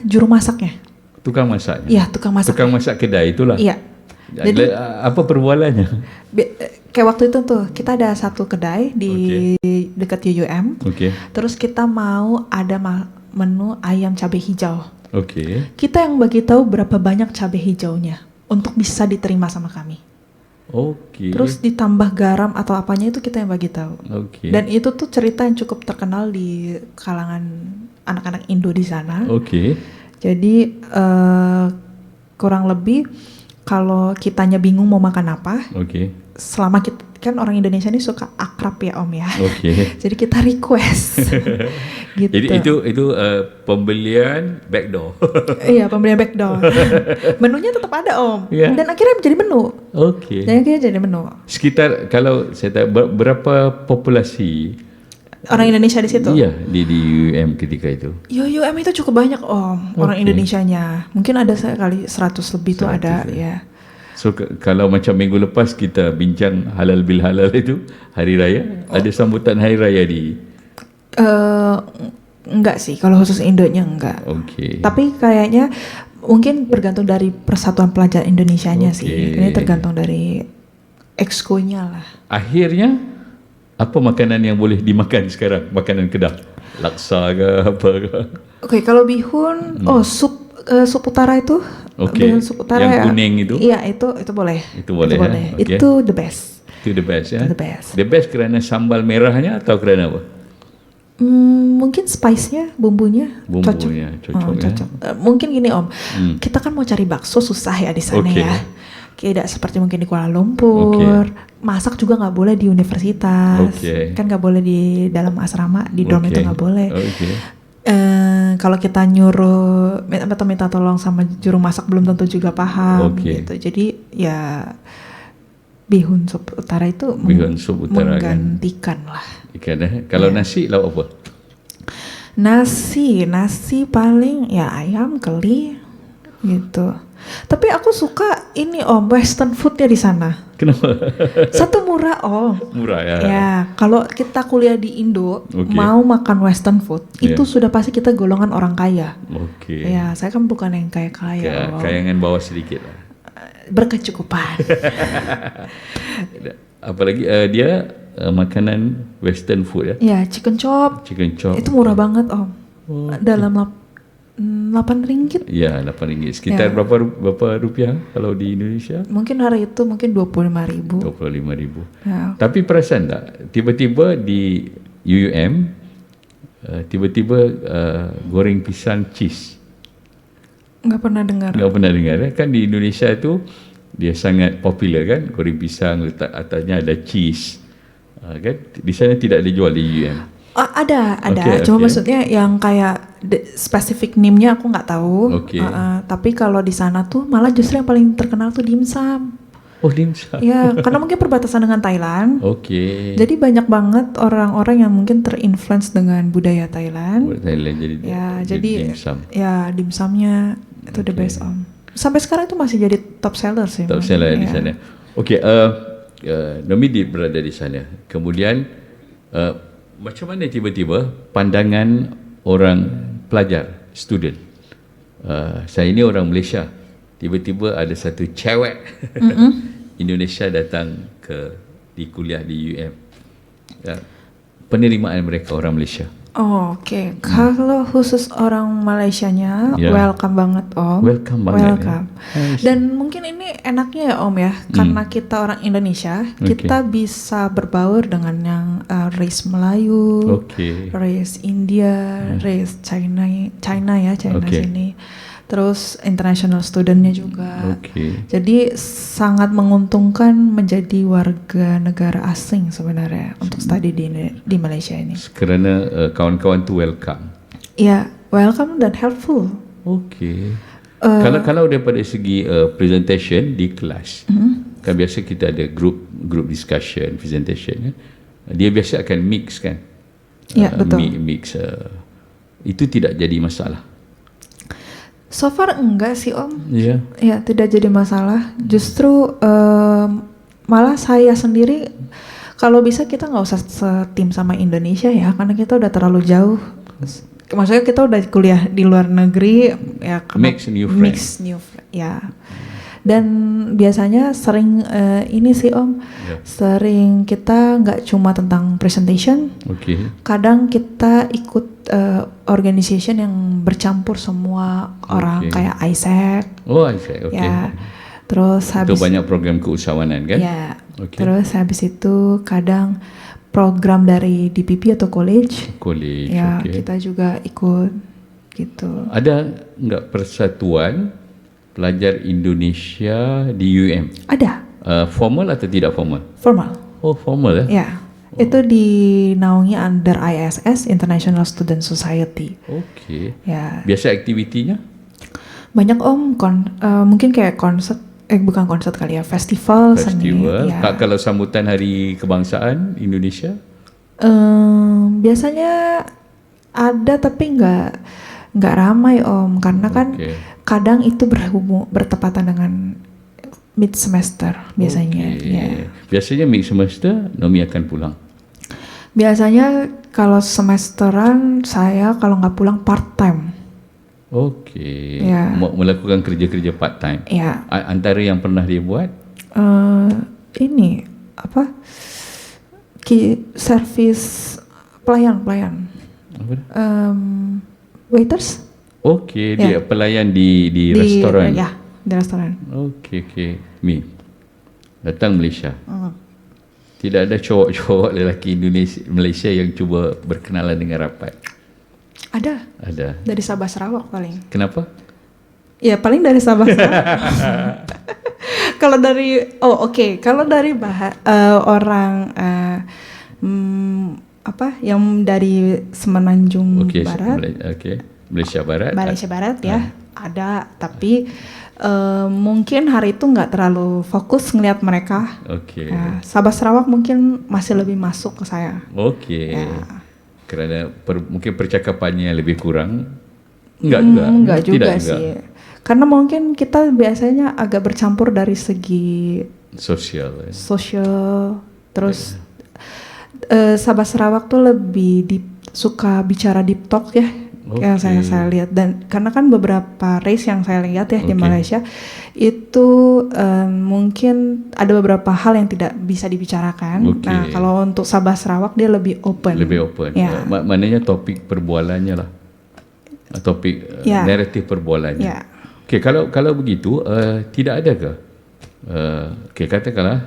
juru masaknya. Tukang masaknya? Iya, tukang masak. Tukang masak kedai itulah? Iya. Jadi apa perbualannya? Kayak waktu itu tuh, kita ada satu kedai di dekat UUM. Terus kita mau ada menu ayam cabai hijau. Kita yang bagi tahu berapa banyak cabai hijaunya untuk bisa diterima sama kami. Terus ditambah garam atau apanya itu kita yang bagi tahu. Dan itu tuh cerita yang cukup terkenal di kalangan anak-anak Indo di sana. Jadi kurang lebih kalau kitanya bingung mau makan apa, selama kita kan orang Indonesia ini suka akrab ya Om ya. Jadi kita request. Gitu. Jadi itu pembelian backdoor. Iya, pembelian backdoor. Menunya tetap ada Om. Dan akhirnya menjadi menu. Dan akhirnya jadi menu. Sekitar kalau saya tahu berapa populasi orang Indonesia di situ? Iya, di UUM ketika itu. UUM itu cukup banyak Om, orang Indonesianya. Mungkin ada kali 100 lebih tuh ada ya. So kalau macam minggu lepas kita bincang halal bil halal itu hari raya, ada sambutan hari raya di enggak sih, kalau khusus Indonya enggak. Tapi kayaknya mungkin bergantung dari Persatuan Pelajar Indonesianya sih. Ini tergantung dari exco-nya lah. Akhirnya apa makanan yang boleh dimakan sekarang? Makanan Kedah, laksa ke apa ke? Kalau bihun, sup utara itu. Bihun sup utara yang kuning itu? Iya, itu boleh. Itu boleh. Itu the best. Itu the best ya. The best kerana sambal merahnya atau kerana apa? Mungkin spice-nya, bumbunya cocok. Mungkin gini Om, kita kan mau cari bakso susah ya di sana ya. Tidak seperti mungkin di Kuala Lumpur. Masak juga nggak boleh di universitas. Kan nggak boleh di dalam asrama, di dorm itu nggak boleh. Kalau kita nyuruh atau minta tolong sama juru masak belum tentu juga paham gitu. Jadi ya bihun sup utara itu menggantikan lah. Ikan Kalau nasi lauk apa? Nasi paling ya ayam, keli gitu. Tapi aku suka ini Om, western food ya di sana. Kenapa? Satu murah Om. Murah ya. Ya, kalau kita kuliah di Indo, mau makan western food, itu sudah pasti kita golongan orang kaya. Ya, saya kan bukan yang kaya-kaya. Kayangan bawah sedikit lah. Berkecukupan. Apalagi dia makanan western food ya. Ya, chicken chop. Itu murah banget Om. Dalam 8 ringgit. Ya, 8 ringgit. Sekitar berapa rupiah kalau di Indonesia? Mungkin hari itu mungkin 25.000. 25.000. Ya. Tapi perasan tak, tiba-tiba di UUM tiba-tiba goreng pisang cheese. Enggak pernah dengar kan di Indonesia itu dia sangat popular kan, goreng pisang letak atasnya ada cheese. Kan di sana tidak ada jual di UUM. Ada. Cuma maksudnya yang kayak spesifik name-nya aku nggak tahu. Tapi kalau di sana tuh malah justru yang paling terkenal tuh dimsum. Dimsum. Ya, karena mungkin perbatasan dengan Thailand. Jadi banyak banget orang-orang yang mungkin terinfluence dengan budaya Thailand. Jadi dimsum. Ya, dimsumnya itu the best Om. Sampai sekarang itu masih jadi top seller sih. Top seller di sana. Nomi berada di sana. Kemudian macam mana tiba-tiba pandangan orang pelajar, student. Saya ini orang Malaysia. Tiba-tiba ada satu cewek Indonesia datang di kuliah di UUM. Penerimaan mereka orang Malaysia. Kalau khusus orang Malaysianya, welcome banget Om. Welcome. Dan mungkin ini enaknya ya Om ya, karena kita orang Indonesia, kita bisa berbaur dengan yang race Melayu, race India, race China sini. Terus international studentnya juga. Jadi sangat menguntungkan menjadi warga negara asing sebenarnya untuk studi di Malaysia ini. Kerana kawan-kawan tu welcome. Ya, welcome dan helpful. Kalau daripada segi presentation di kelas, kan biasa kita ada group group discussion, presentation, dia biasa akan mix kan. Ya, betul. Mix itu tidak jadi masalah. So far enggak sih Om. Ya. Ya, tidak jadi masalah. Justru malah saya sendiri kalau bisa kita nggak usah setim sama Indonesia ya, karena kita udah terlalu jauh. Maksudnya kita udah kuliah di luar negeri ya. Mix new friends. Ya. Dan biasanya sering ini sih Om, sering kita nggak cuma tentang presentation. Kadang kita ikut organization yang bercampur semua orang kayak ISEC. Oh ISEC, oke. Ya. Terus habis itu banyak program keusahawanan kan? Ya. Terus habis itu kadang program dari DPP atau college. Ya, kita juga ikut gitu. Ada nggak persatuan pelajar Indonesia di UM? Ada. Formal atau tidak formal? Formal. Oh, formal ya? Ya. Itu dinaungi under ISS, International Student Society. Oke. Ya. Biasa aktivitinya? Banyak Om, mungkin kayak konser, bukan konser kali ya, festival. Seni. Ya. Kalau sambutan Hari Kebangsaan Indonesia? Biasanya ada tapi nggak ramai Om, karena kan kadang itu bertepatan dengan mid semester biasanya. Ya. Biasanya mid semester Nomi akan pulang. Biasanya kalau semesteran saya kalau nggak pulang part time. Ya. Melakukan kerja-kerja part time. Ya. Antara yang pernah dia buat? Ini apa? Service pelayan. Apa? Waiters. Dia pelayan di restoran. Ya, di restoran. Mi datang Malaysia. Tidak ada cowok-cowok lelaki Malaysia yang cuba berkenalan dengan rapat. Ada. Dari Sabah Sarawak paling. Kenapa? Ya paling dari Sabah Sarawak. Kalau dari kalau dari orang yang dari Semenanjung Barat. Malaysia Barat ya. Ada, tapi mungkin hari itu nggak terlalu fokus ngelihat mereka. Sabah Sarawak mungkin masih lebih masuk ke saya. Ya. Kerana mungkin percakapannya lebih kurang. Enggak juga sih. Karena mungkin kita biasanya agak bercampur dari segi sosial. Terus Sabah Sarawak tuh lebih suka bicara deep talk ya. Yang saya lihat, dan karena kan beberapa race yang saya lihat ya di Malaysia itu mungkin ada beberapa hal yang tidak bisa dibicarakan. Nah kalau untuk Sabah Sarawak dia lebih open. Ya. Maknanya topik perbualannya lah, topik naratif perbualannya. Ya. Kalau begitu tidak ada ke? Katakanlah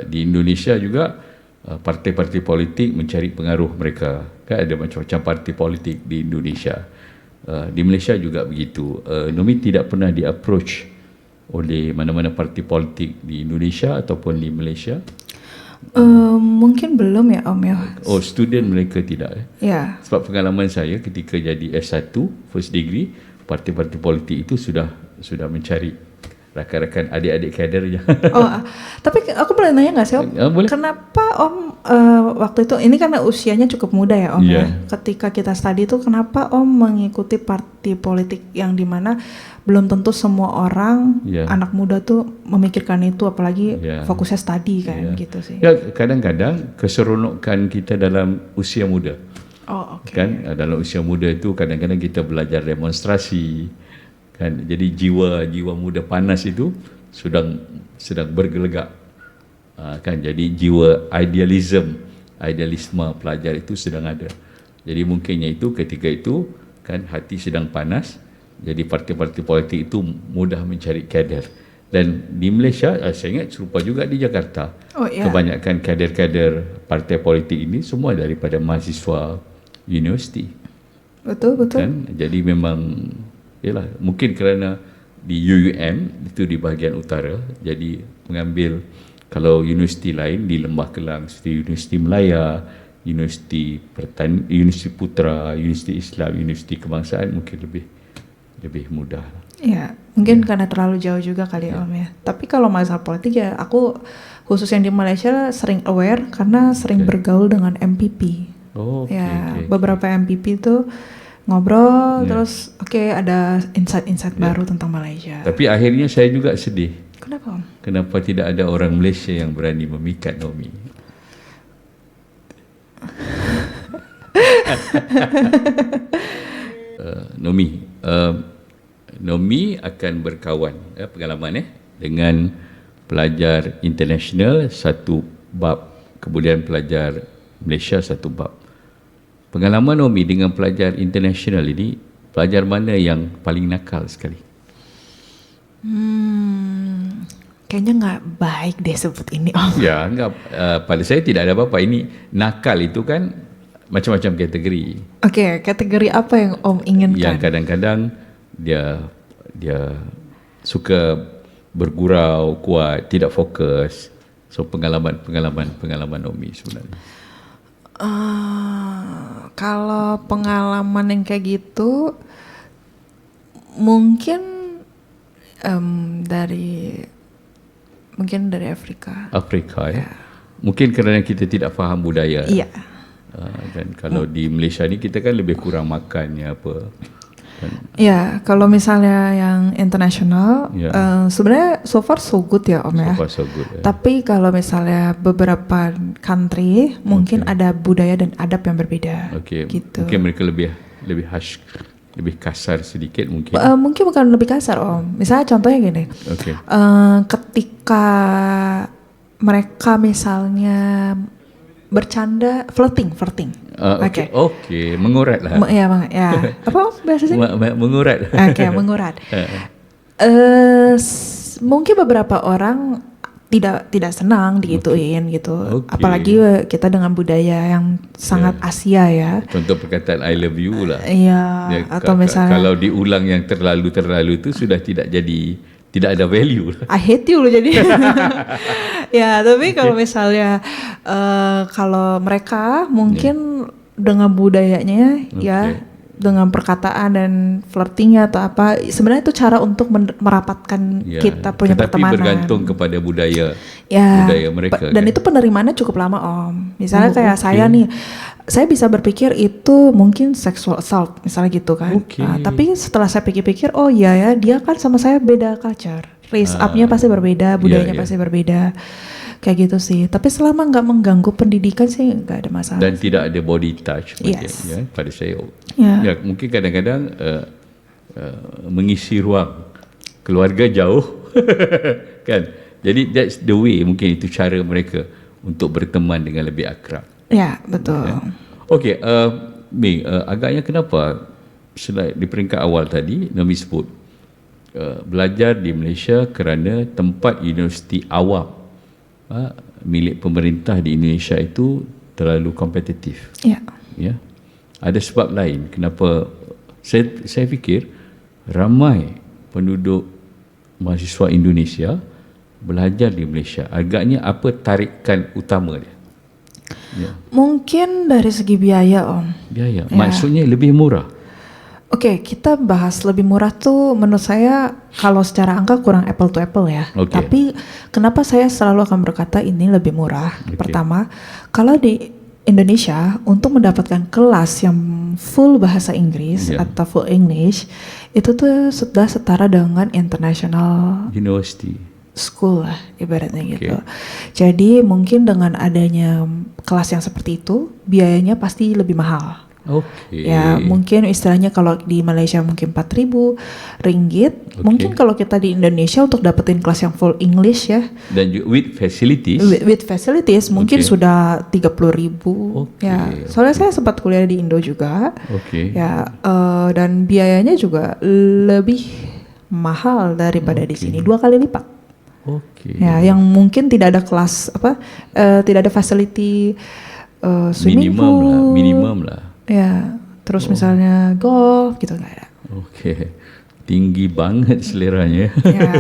di Indonesia juga parti-parti politik mencari pengaruh mereka. Kan ada macam-macam parti politik di Indonesia. Di Malaysia juga begitu. Nomi tidak pernah di-approach oleh mana-mana parti politik di Indonesia ataupun di Malaysia? Mungkin belum ya Om ya. Student mereka tidak. Ya. Sebab pengalaman saya ketika jadi S1 first degree, parti-parti politik itu sudah mencari rakan-rakan adik-adik kadernya. Tapi aku boleh nanya nggak sih Om? Boleh. Kenapa Om waktu itu, ini karena usianya cukup muda ya Om ya. Ketika kita studi itu kenapa Om mengikuti parti politik yang dimana belum tentu semua orang anak muda tuh memikirkan itu, apalagi fokusnya studi kan gitu sih. Ya, kadang-kadang keseronokan kita dalam usia muda. Kan dalam usia muda itu kadang-kadang kita belajar demonstrasi. Kan, jadi jiwa muda panas itu sedang bergelegak. Kan, jadi jiwa idealisme pelajar itu sedang ada. Jadi mungkinnya itu ketika itu kan hati sedang panas. Jadi parti-parti politik itu mudah mencari kader. Dan di Malaysia saya ingat serupa juga di Jakarta. Kebanyakan kader-kader partai politik ini semua daripada mahasiswa universiti. Betul. Kan, jadi memang mungkin kerana di UUM itu di bahagian utara, jadi mengambil, kalau universiti lain di Lembah Kelang seperti Universiti Melaya, Universiti Putra, Universiti Islam, Universiti Kebangsaan mungkin lebih lebih mudah. Ya, mungkin karena terlalu jauh juga kali Om ya. Tapi kalau masalah politik ya, aku khusus yang di Malaysia sering aware karena sering bergaul dengan MPP. Beberapa MPP itu ngobrol terus ada insight-insight baru tentang Malaysia. Tapi akhirnya saya juga sedih. Kenapa Om? Kenapa tidak ada orang Malaysia yang berani memikat Nomi? Nomi akan berkawan pengalaman dengan pelajar international satu bab, kemudian pelajar Malaysia satu bab. Pengalaman Nomi dengan pelajar international ini, pelajar mana yang paling nakal sekali? Kayaknya nggak baik deh sebut ini Om. Ya, enggak, pada saya tidak ada apa-apa. Ini nakal itu kan macam-macam kategori. Kategori apa yang Om inginkan? Yang kadang-kadang dia suka bergurau, kuat, tidak fokus. So pengalaman Nomi sebenarnya. Kalau pengalaman yang kayak gitu mungkin dari Afrika. Ya. Mungkin kerana kita tidak faham budaya. Iya. Dan kalau di Malaysia ni kita kan lebih kurang makannya apa. Ya, kalau misalnya yang internasional, sebenarnya so far so good ya Om ya. So far so good. Tapi kalau misalnya beberapa country mungkin ada budaya dan adab yang berbeda. Gitu. Mungkin mereka lebih harsh, lebih kasar sedikit mungkin. Mungkin bukan lebih kasar Om. Misalnya contohnya gini. Ketika mereka misalnya bercanda, flirting. Mengurat lah. Apa bahasanya? Mengurat. Mengurat. Mungkin beberapa orang tidak senang digituin gitu. Apalagi kita dengan budaya yang sangat Asia ya. Contoh perkataan I love you lah. Atau misalnya kalau diulang yang terlalu itu sudah tidak ada value. I hate you loh jadi. Ya, tapi kalau misalnya kalau mereka mungkin dengan budayanya dengan perkataan dan flirtingnya atau apa, sebenarnya itu cara untuk merapatkan kita punya pertemanan. Tapi bergantung kepada budaya mereka. Dan itu penerimaannya cukup lama Om. Misalnya kayak saya nih, saya bisa berpikir itu mungkin sexual assault misalnya gitu kan. Tapi setelah saya pikir-pikir, dia kan sama saya beda culture, raise up-nya pasti berbeda, budayanya pasti berbeda. Kayak gitu sih. Tapi selama nggak mengganggu pendidikan sih nggak ada masalah. Dan tidak ada body touch pada saya. Mungkin kadang-kadang mengisi ruang keluarga jauh kan. Jadi that's the way, mungkin itu cara mereka untuk berteman dengan lebih akrab. Ya, betul. Ming, agaknya kenapa di peringkat awal tadi Nomi sebut belajar di Malaysia kerana tempat universiti awam milik pemerintah di Indonesia itu terlalu kompetitif. Ada sebab lain kenapa saya fikir ramai penduduk mahasiswa Indonesia belajar di Malaysia. Agaknya apa tarikan utama dia? Mungkin dari segi biaya Om. Biaya, maksudnya lebih murah. Kita bahas lebih murah tuh menurut saya kalau secara angka kurang apple to apple ya. Tapi kenapa saya selalu akan berkata ini lebih murah? Pertama, kalau di Indonesia untuk mendapatkan kelas yang full bahasa Inggris atau full English itu tuh sudah setara dengan international university school lah ibaratnya gitu. Jadi mungkin dengan adanya kelas yang seperti itu biayanya pasti lebih mahal. Ya mungkin istilahnya kalau di Malaysia mungkin 4.000 ringgit. Mungkin kalau kita di Indonesia untuk dapetin kelas yang full English ya. Dan with facilities. With facilities mungkin sudah 30.000. Ya, soalnya saya sempat kuliah di Indo juga. Ya, dan biayanya juga lebih mahal daripada di sini, 2 kali lipat. Ya, yang mungkin tidak ada kelas tidak ada facility swimming pool. Minimum lah. Ya, terus misalnya golf gitu nggak ada. Tinggi banget seleranya. Ya.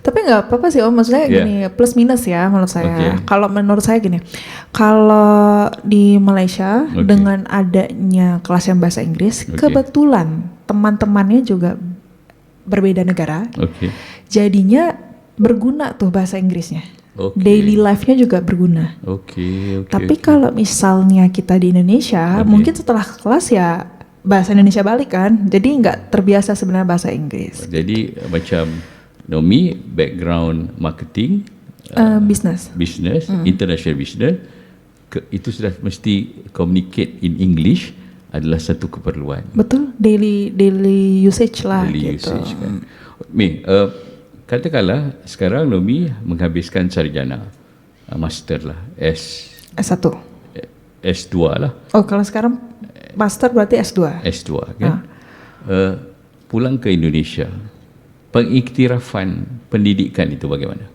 Tapi nggak apa-apa sih Om, maksudnya gini, plus minus ya menurut saya. Kalau menurut saya gini, kalau di Malaysia dengan adanya kelas yang bahasa Inggris, kebetulan teman-temannya juga berbeda negara, jadinya berguna tuh bahasa Inggrisnya. Daily life-nya juga berguna. Tapi kalau misalnya kita di Indonesia, mungkin setelah kelas ya bahasa Indonesia balik kan, jadi nggak terbiasa sebenarnya bahasa Inggris. Jadi macam Nomi background marketing, business, international business, itu sudah mesti communicate in English adalah satu keperluan. Betul, daily usage lah. Daily gitu. Usage kan. Katakanlah sekarang Nomi menghabiskan sarjana, master lah, S1, S2 lah. Oh kalau sekarang master berarti S2. S2 kan. Pulang ke Indonesia, pengiktirafan pendidikan itu bagaimana?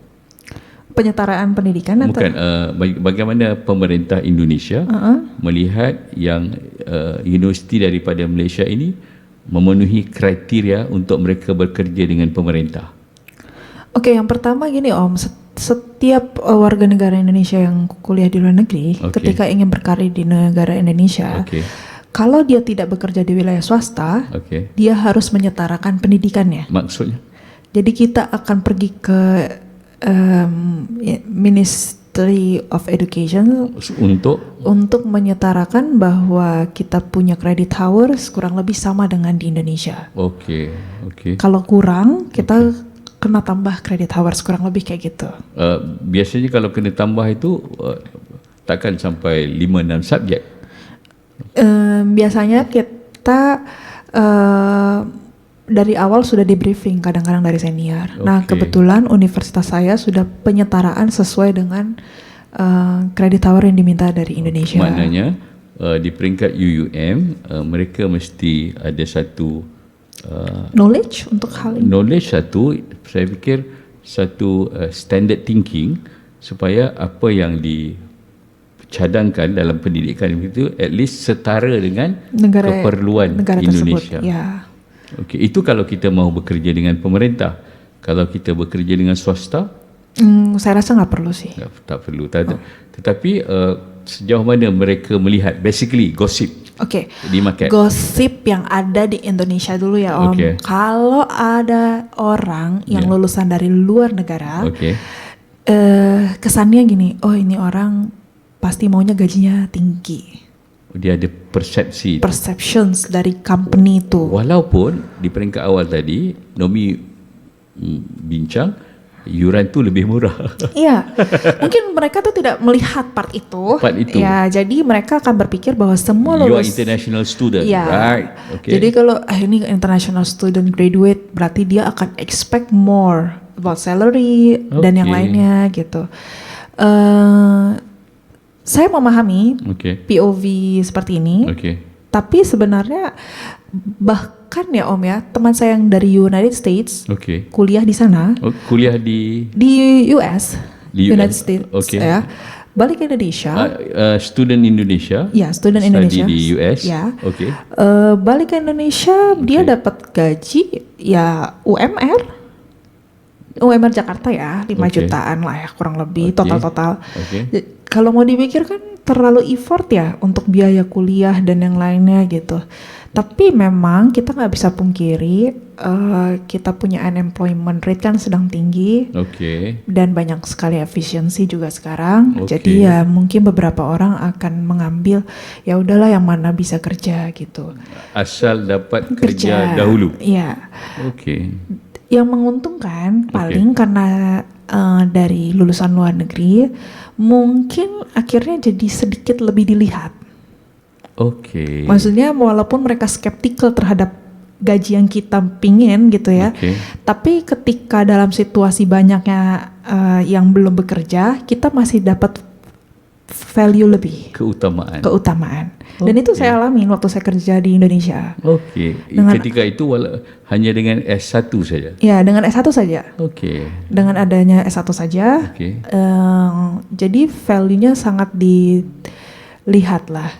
Penyetaraan pendidikan atau? Bukan, bagaimana pemerintah Indonesia melihat yang universiti daripada Malaysia ini memenuhi kriteria untuk mereka bekerja dengan pemerintah? Oke, yang pertama gini Om, setiap warga negara Indonesia yang kuliah di luar negeri, ketika ingin berkarir di negara Indonesia, kalau dia tidak bekerja di wilayah swasta, dia harus menyetarakan pendidikannya. Maksudnya? Jadi kita akan pergi ke Ministry of Education untuk menyetarakan bahwa kita punya credit hours kurang lebih sama dengan di Indonesia. Kalau kurang, kita kena tambah credit hours kurang lebih kayak gitu. Biasanya kalau kena tambah itu takkan sampai 5-6 subjek. Biasanya kita dari awal sudah di briefing kadang-kadang dari senior. Nah kebetulan universitas saya sudah penyetaraan sesuai dengan credit hour yang diminta dari Indonesia. Maknanya di peringkat UUM mereka mesti ada satu knowledge untuk hal ini. Knowledge satu, saya fikir satu standard thinking supaya apa yang dicadangkan dalam pendidikan itu at least setara dengan keperluan negara Indonesia. Itu kalau kita mau bekerja dengan pemerintah. Kalau kita bekerja dengan swasta, saya rasa nggak perlu sih. Tak perlu. Tetapi sejauh mana mereka melihat basically gossip. Di market. Gosip yang ada di Indonesia dulu ya Om. Kalau ada orang yang lulusan dari luar negara, kesannya gini, oh ini orang pasti maunya gajinya tinggi. Dia ada perceptions dari company itu. Walaupun di peringkat awal tadi Nomi bincang yuran tu lebih murah. Iya, mungkin mereka tuh tidak melihat part itu. Ya, jadi mereka akan berpikir bahwa semua lulus. You are international student, right? Jadi kalau ini international student graduate, berarti dia akan expect more about salary dan yang lainnya gitu. Saya memahami POV seperti ini, tapi sebenarnya bahkan ya Om ya, teman saya yang dari United States kuliah di sana, kuliah di US, United States ya, balik ke Indonesia, student Indonesia, student Indonesia di US, balik ke Indonesia dia dapat gaji ya UMR Jakarta ya 5 jutaan lah ya kurang lebih total. Kalau mau dipikir kan terlalu effort ya untuk biaya kuliah dan yang lainnya gitu. Tapi memang kita nggak bisa pungkiri kita punya unemployment rate kan sedang tinggi dan banyak sekali efisiensi juga sekarang. Jadi ya mungkin beberapa orang akan mengambil ya udahlah yang mana bisa kerja gitu. Asal dapat kerja dahulu. Iya. Yang menguntungkan paling karena dari lulusan luar negeri mungkin akhirnya jadi sedikit lebih dilihat. Maksudnya walaupun mereka skeptikal terhadap gaji yang kita pingin gitu ya, tapi ketika dalam situasi banyaknya yang belum bekerja, kita masih dapat value lebih, keutamaan. Dan itu saya alami waktu saya kerja di Indonesia. Ketika itu hanya dengan S1 saja? Ya, dengan S1 saja. Dengan adanya S1 saja, jadi value-nya sangat dilihat lah.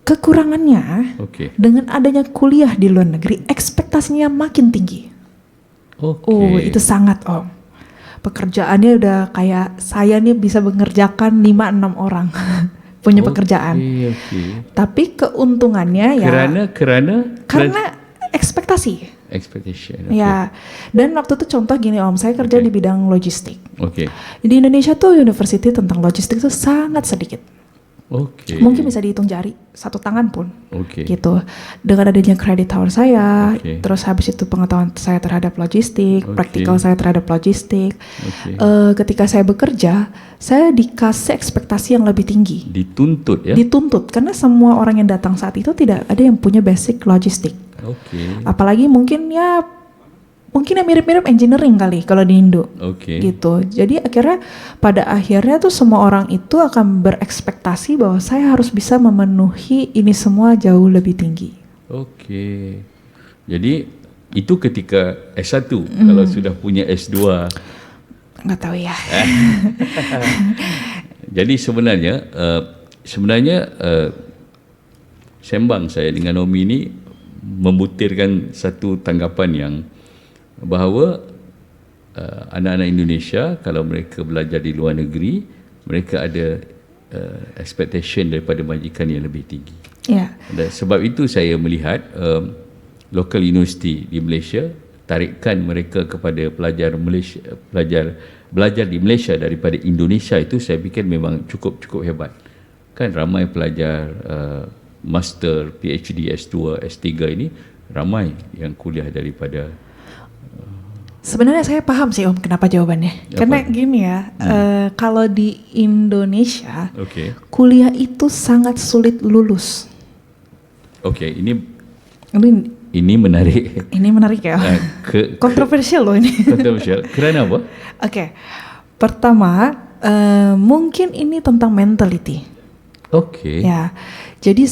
Kekurangannya, dengan adanya kuliah di luar negeri, ekspektasinya makin tinggi. Itu sangat Om. Pekerjaannya udah kayak saya nih bisa mengerjakan 5-6 orang punya pekerjaan. Tapi keuntungannya karena ekspektasi. Ya, dan waktu itu contoh gini Om, saya kerja di bidang logistik. Di Indonesia tuh university tentang logistik tuh sangat sedikit. Mungkin bisa dihitung jari, 1 tangan pun. Gitu. Dengan adanya credit hour saya, terus habis itu pengetahuan saya terhadap logistik, praktikal saya terhadap logistik. Ketika saya bekerja, saya dikasih ekspektasi yang lebih tinggi. Dituntut ya? Dituntut, karena semua orang yang datang saat itu tidak ada yang punya basic logistik. Apalagi mungkin yang mirip-mirip engineering kali kalau di Indo, gitu. Jadi pada akhirnya tuh semua orang itu akan berekspektasi bahwa saya harus bisa memenuhi ini semua jauh lebih tinggi. Jadi itu ketika S1, kalau sudah punya S2? Nggak tahu ya. Jadi sebenarnya sembang saya dengan Omi ini membutirkan satu tanggapan yang bahawa anak-anak Indonesia kalau mereka belajar di luar negeri, mereka ada expectation daripada majikan yang lebih tinggi. Dan sebab itu saya melihat local university di Malaysia tarikan mereka kepada pelajar Malaysia, belajar di Malaysia daripada Indonesia itu saya fikir memang cukup hebat. Kan ramai pelajar master, PhD, S2, S3 ini ramai yang kuliah daripada. Sebenarnya saya paham sih Om kenapa jawabannya. Karena gini ya, kalau di Indonesia kuliah itu sangat sulit lulus. Ini menarik. Ini menarik ya. Kontroversial loh ini. Kontroversial. Kerana apa? Pertama, mungkin ini tentang mentality. Ya, jadi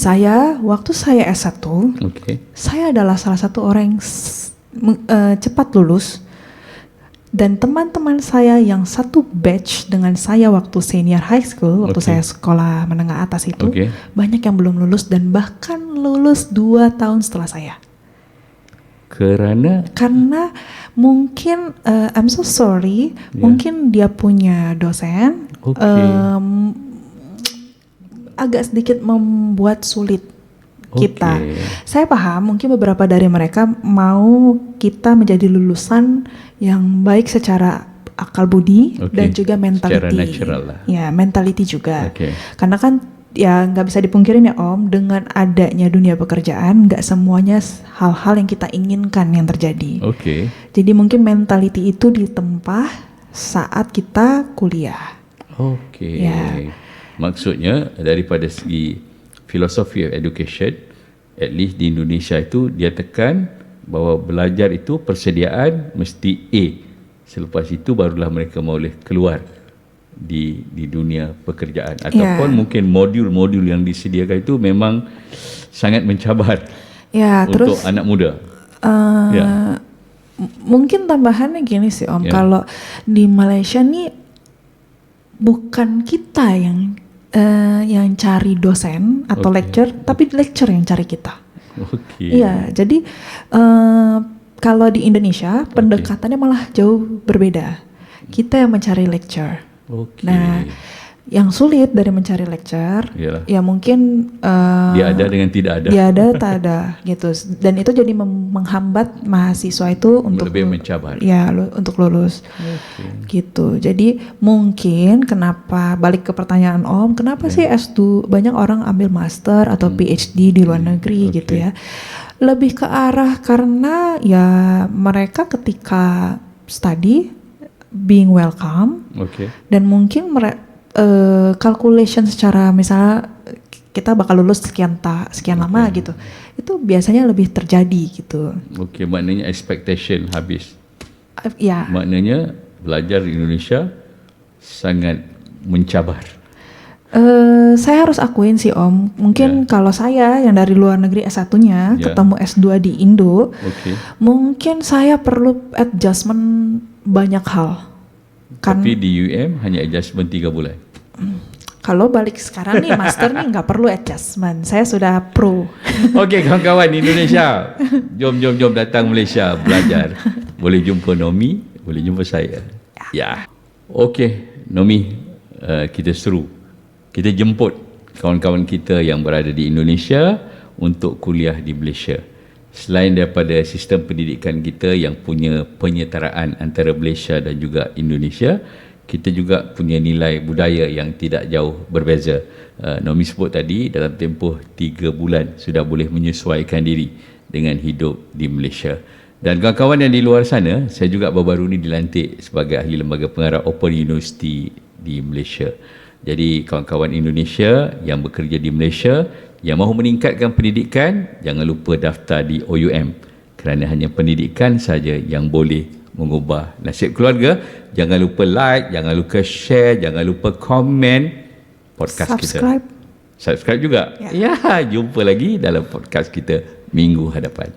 waktu saya S1, saya adalah salah satu orang yang cepat lulus. Dan teman-teman saya yang satu batch dengan saya waktu senior high school, waktu saya sekolah menengah atas itu, banyak yang belum lulus dan bahkan lulus 2 tahun setelah saya. Karena mungkin I'm so sorry, mungkin dia punya dosen agak sedikit membuat sulit kita. Saya paham mungkin beberapa dari mereka mau kita menjadi lulusan yang baik secara akal budi dan juga mentality. Secara natural lah. Ya, mentality juga. Karena kan ya nggak bisa dipungkirin ya Om, dengan adanya dunia pekerjaan nggak semuanya hal-hal yang kita inginkan yang terjadi. Jadi mungkin mentality itu ditempa saat kita kuliah. Maksudnya daripada segi philosophy of education, at least di Indonesia itu dia tekan bahawa belajar itu persediaan mesti A. Selepas itu barulah mereka boleh keluar di dunia pekerjaan. Ataupun mungkin modul-modul yang disediakan itu memang sangat mencabar untuk anak muda. Mungkin tambahannya gini sih Om, kalau di Malaysia nih bukan kita yang cari dosen atau lecture, tapi lecture yang cari kita. Iya, jadi kalau di Indonesia pendekatannya malah jauh berbeda. Kita yang mencari lecture. Nah, yang sulit dari mencari lecture, ya mungkin dia ada dengan tidak ada. Dia ada, tak ada, gitu. Dan itu jadi menghambat mahasiswa itu untuk lebih mencabar. Ya, untuk lulus. Gitu. Jadi mungkin kenapa balik ke pertanyaan Om, kenapa sih S2 banyak orang ambil master atau PhD di luar negeri gitu ya? Lebih ke arah karena ya mereka ketika study being welcome, dan mungkin calculation secara misalnya kita bakal lulus sekian lama gitu, itu biasanya lebih terjadi gitu. Maknanya expectation habis. Ya. Maknanya belajar di Indonesia sangat mencabar. Saya harus akuin sih Om, mungkin kalau saya yang dari luar negeri S1-nya ketemu S2 di Indo, mungkin saya perlu adjustment banyak hal. Tapi di UM hanya adjustment 3 bulan. Kalau balik sekarang nih master nih nggak perlu adjustment, saya sudah pro. Okey kawan-kawan Indonesia, jom datang Malaysia belajar. Boleh jumpa Nomi, boleh jumpa saya. Ya. Okey Nomi, kita seru. Kita jemput kawan-kawan kita yang berada di Indonesia untuk kuliah di Malaysia. Selain daripada sistem pendidikan kita yang punya penyetaraan antara Malaysia dan juga Indonesia, kita juga punya nilai budaya yang tidak jauh berbeza. Nomi sebut tadi dalam tempoh 3 bulan sudah boleh menyesuaikan diri dengan hidup di Malaysia. Dan kawan-kawan yang di luar sana, saya juga baru-baru ini dilantik sebagai ahli lembaga pengarah Open University di Malaysia. Jadi kawan-kawan Indonesia yang bekerja di Malaysia yang mahu meningkatkan pendidikan, jangan lupa daftar di OUM, kerana hanya pendidikan saja yang boleh mengubah nasib keluarga. Jangan lupa like, jangan lupa share, jangan lupa komen podcast kita. Subscribe juga. Ya, jumpa lagi dalam podcast kita minggu hadapan.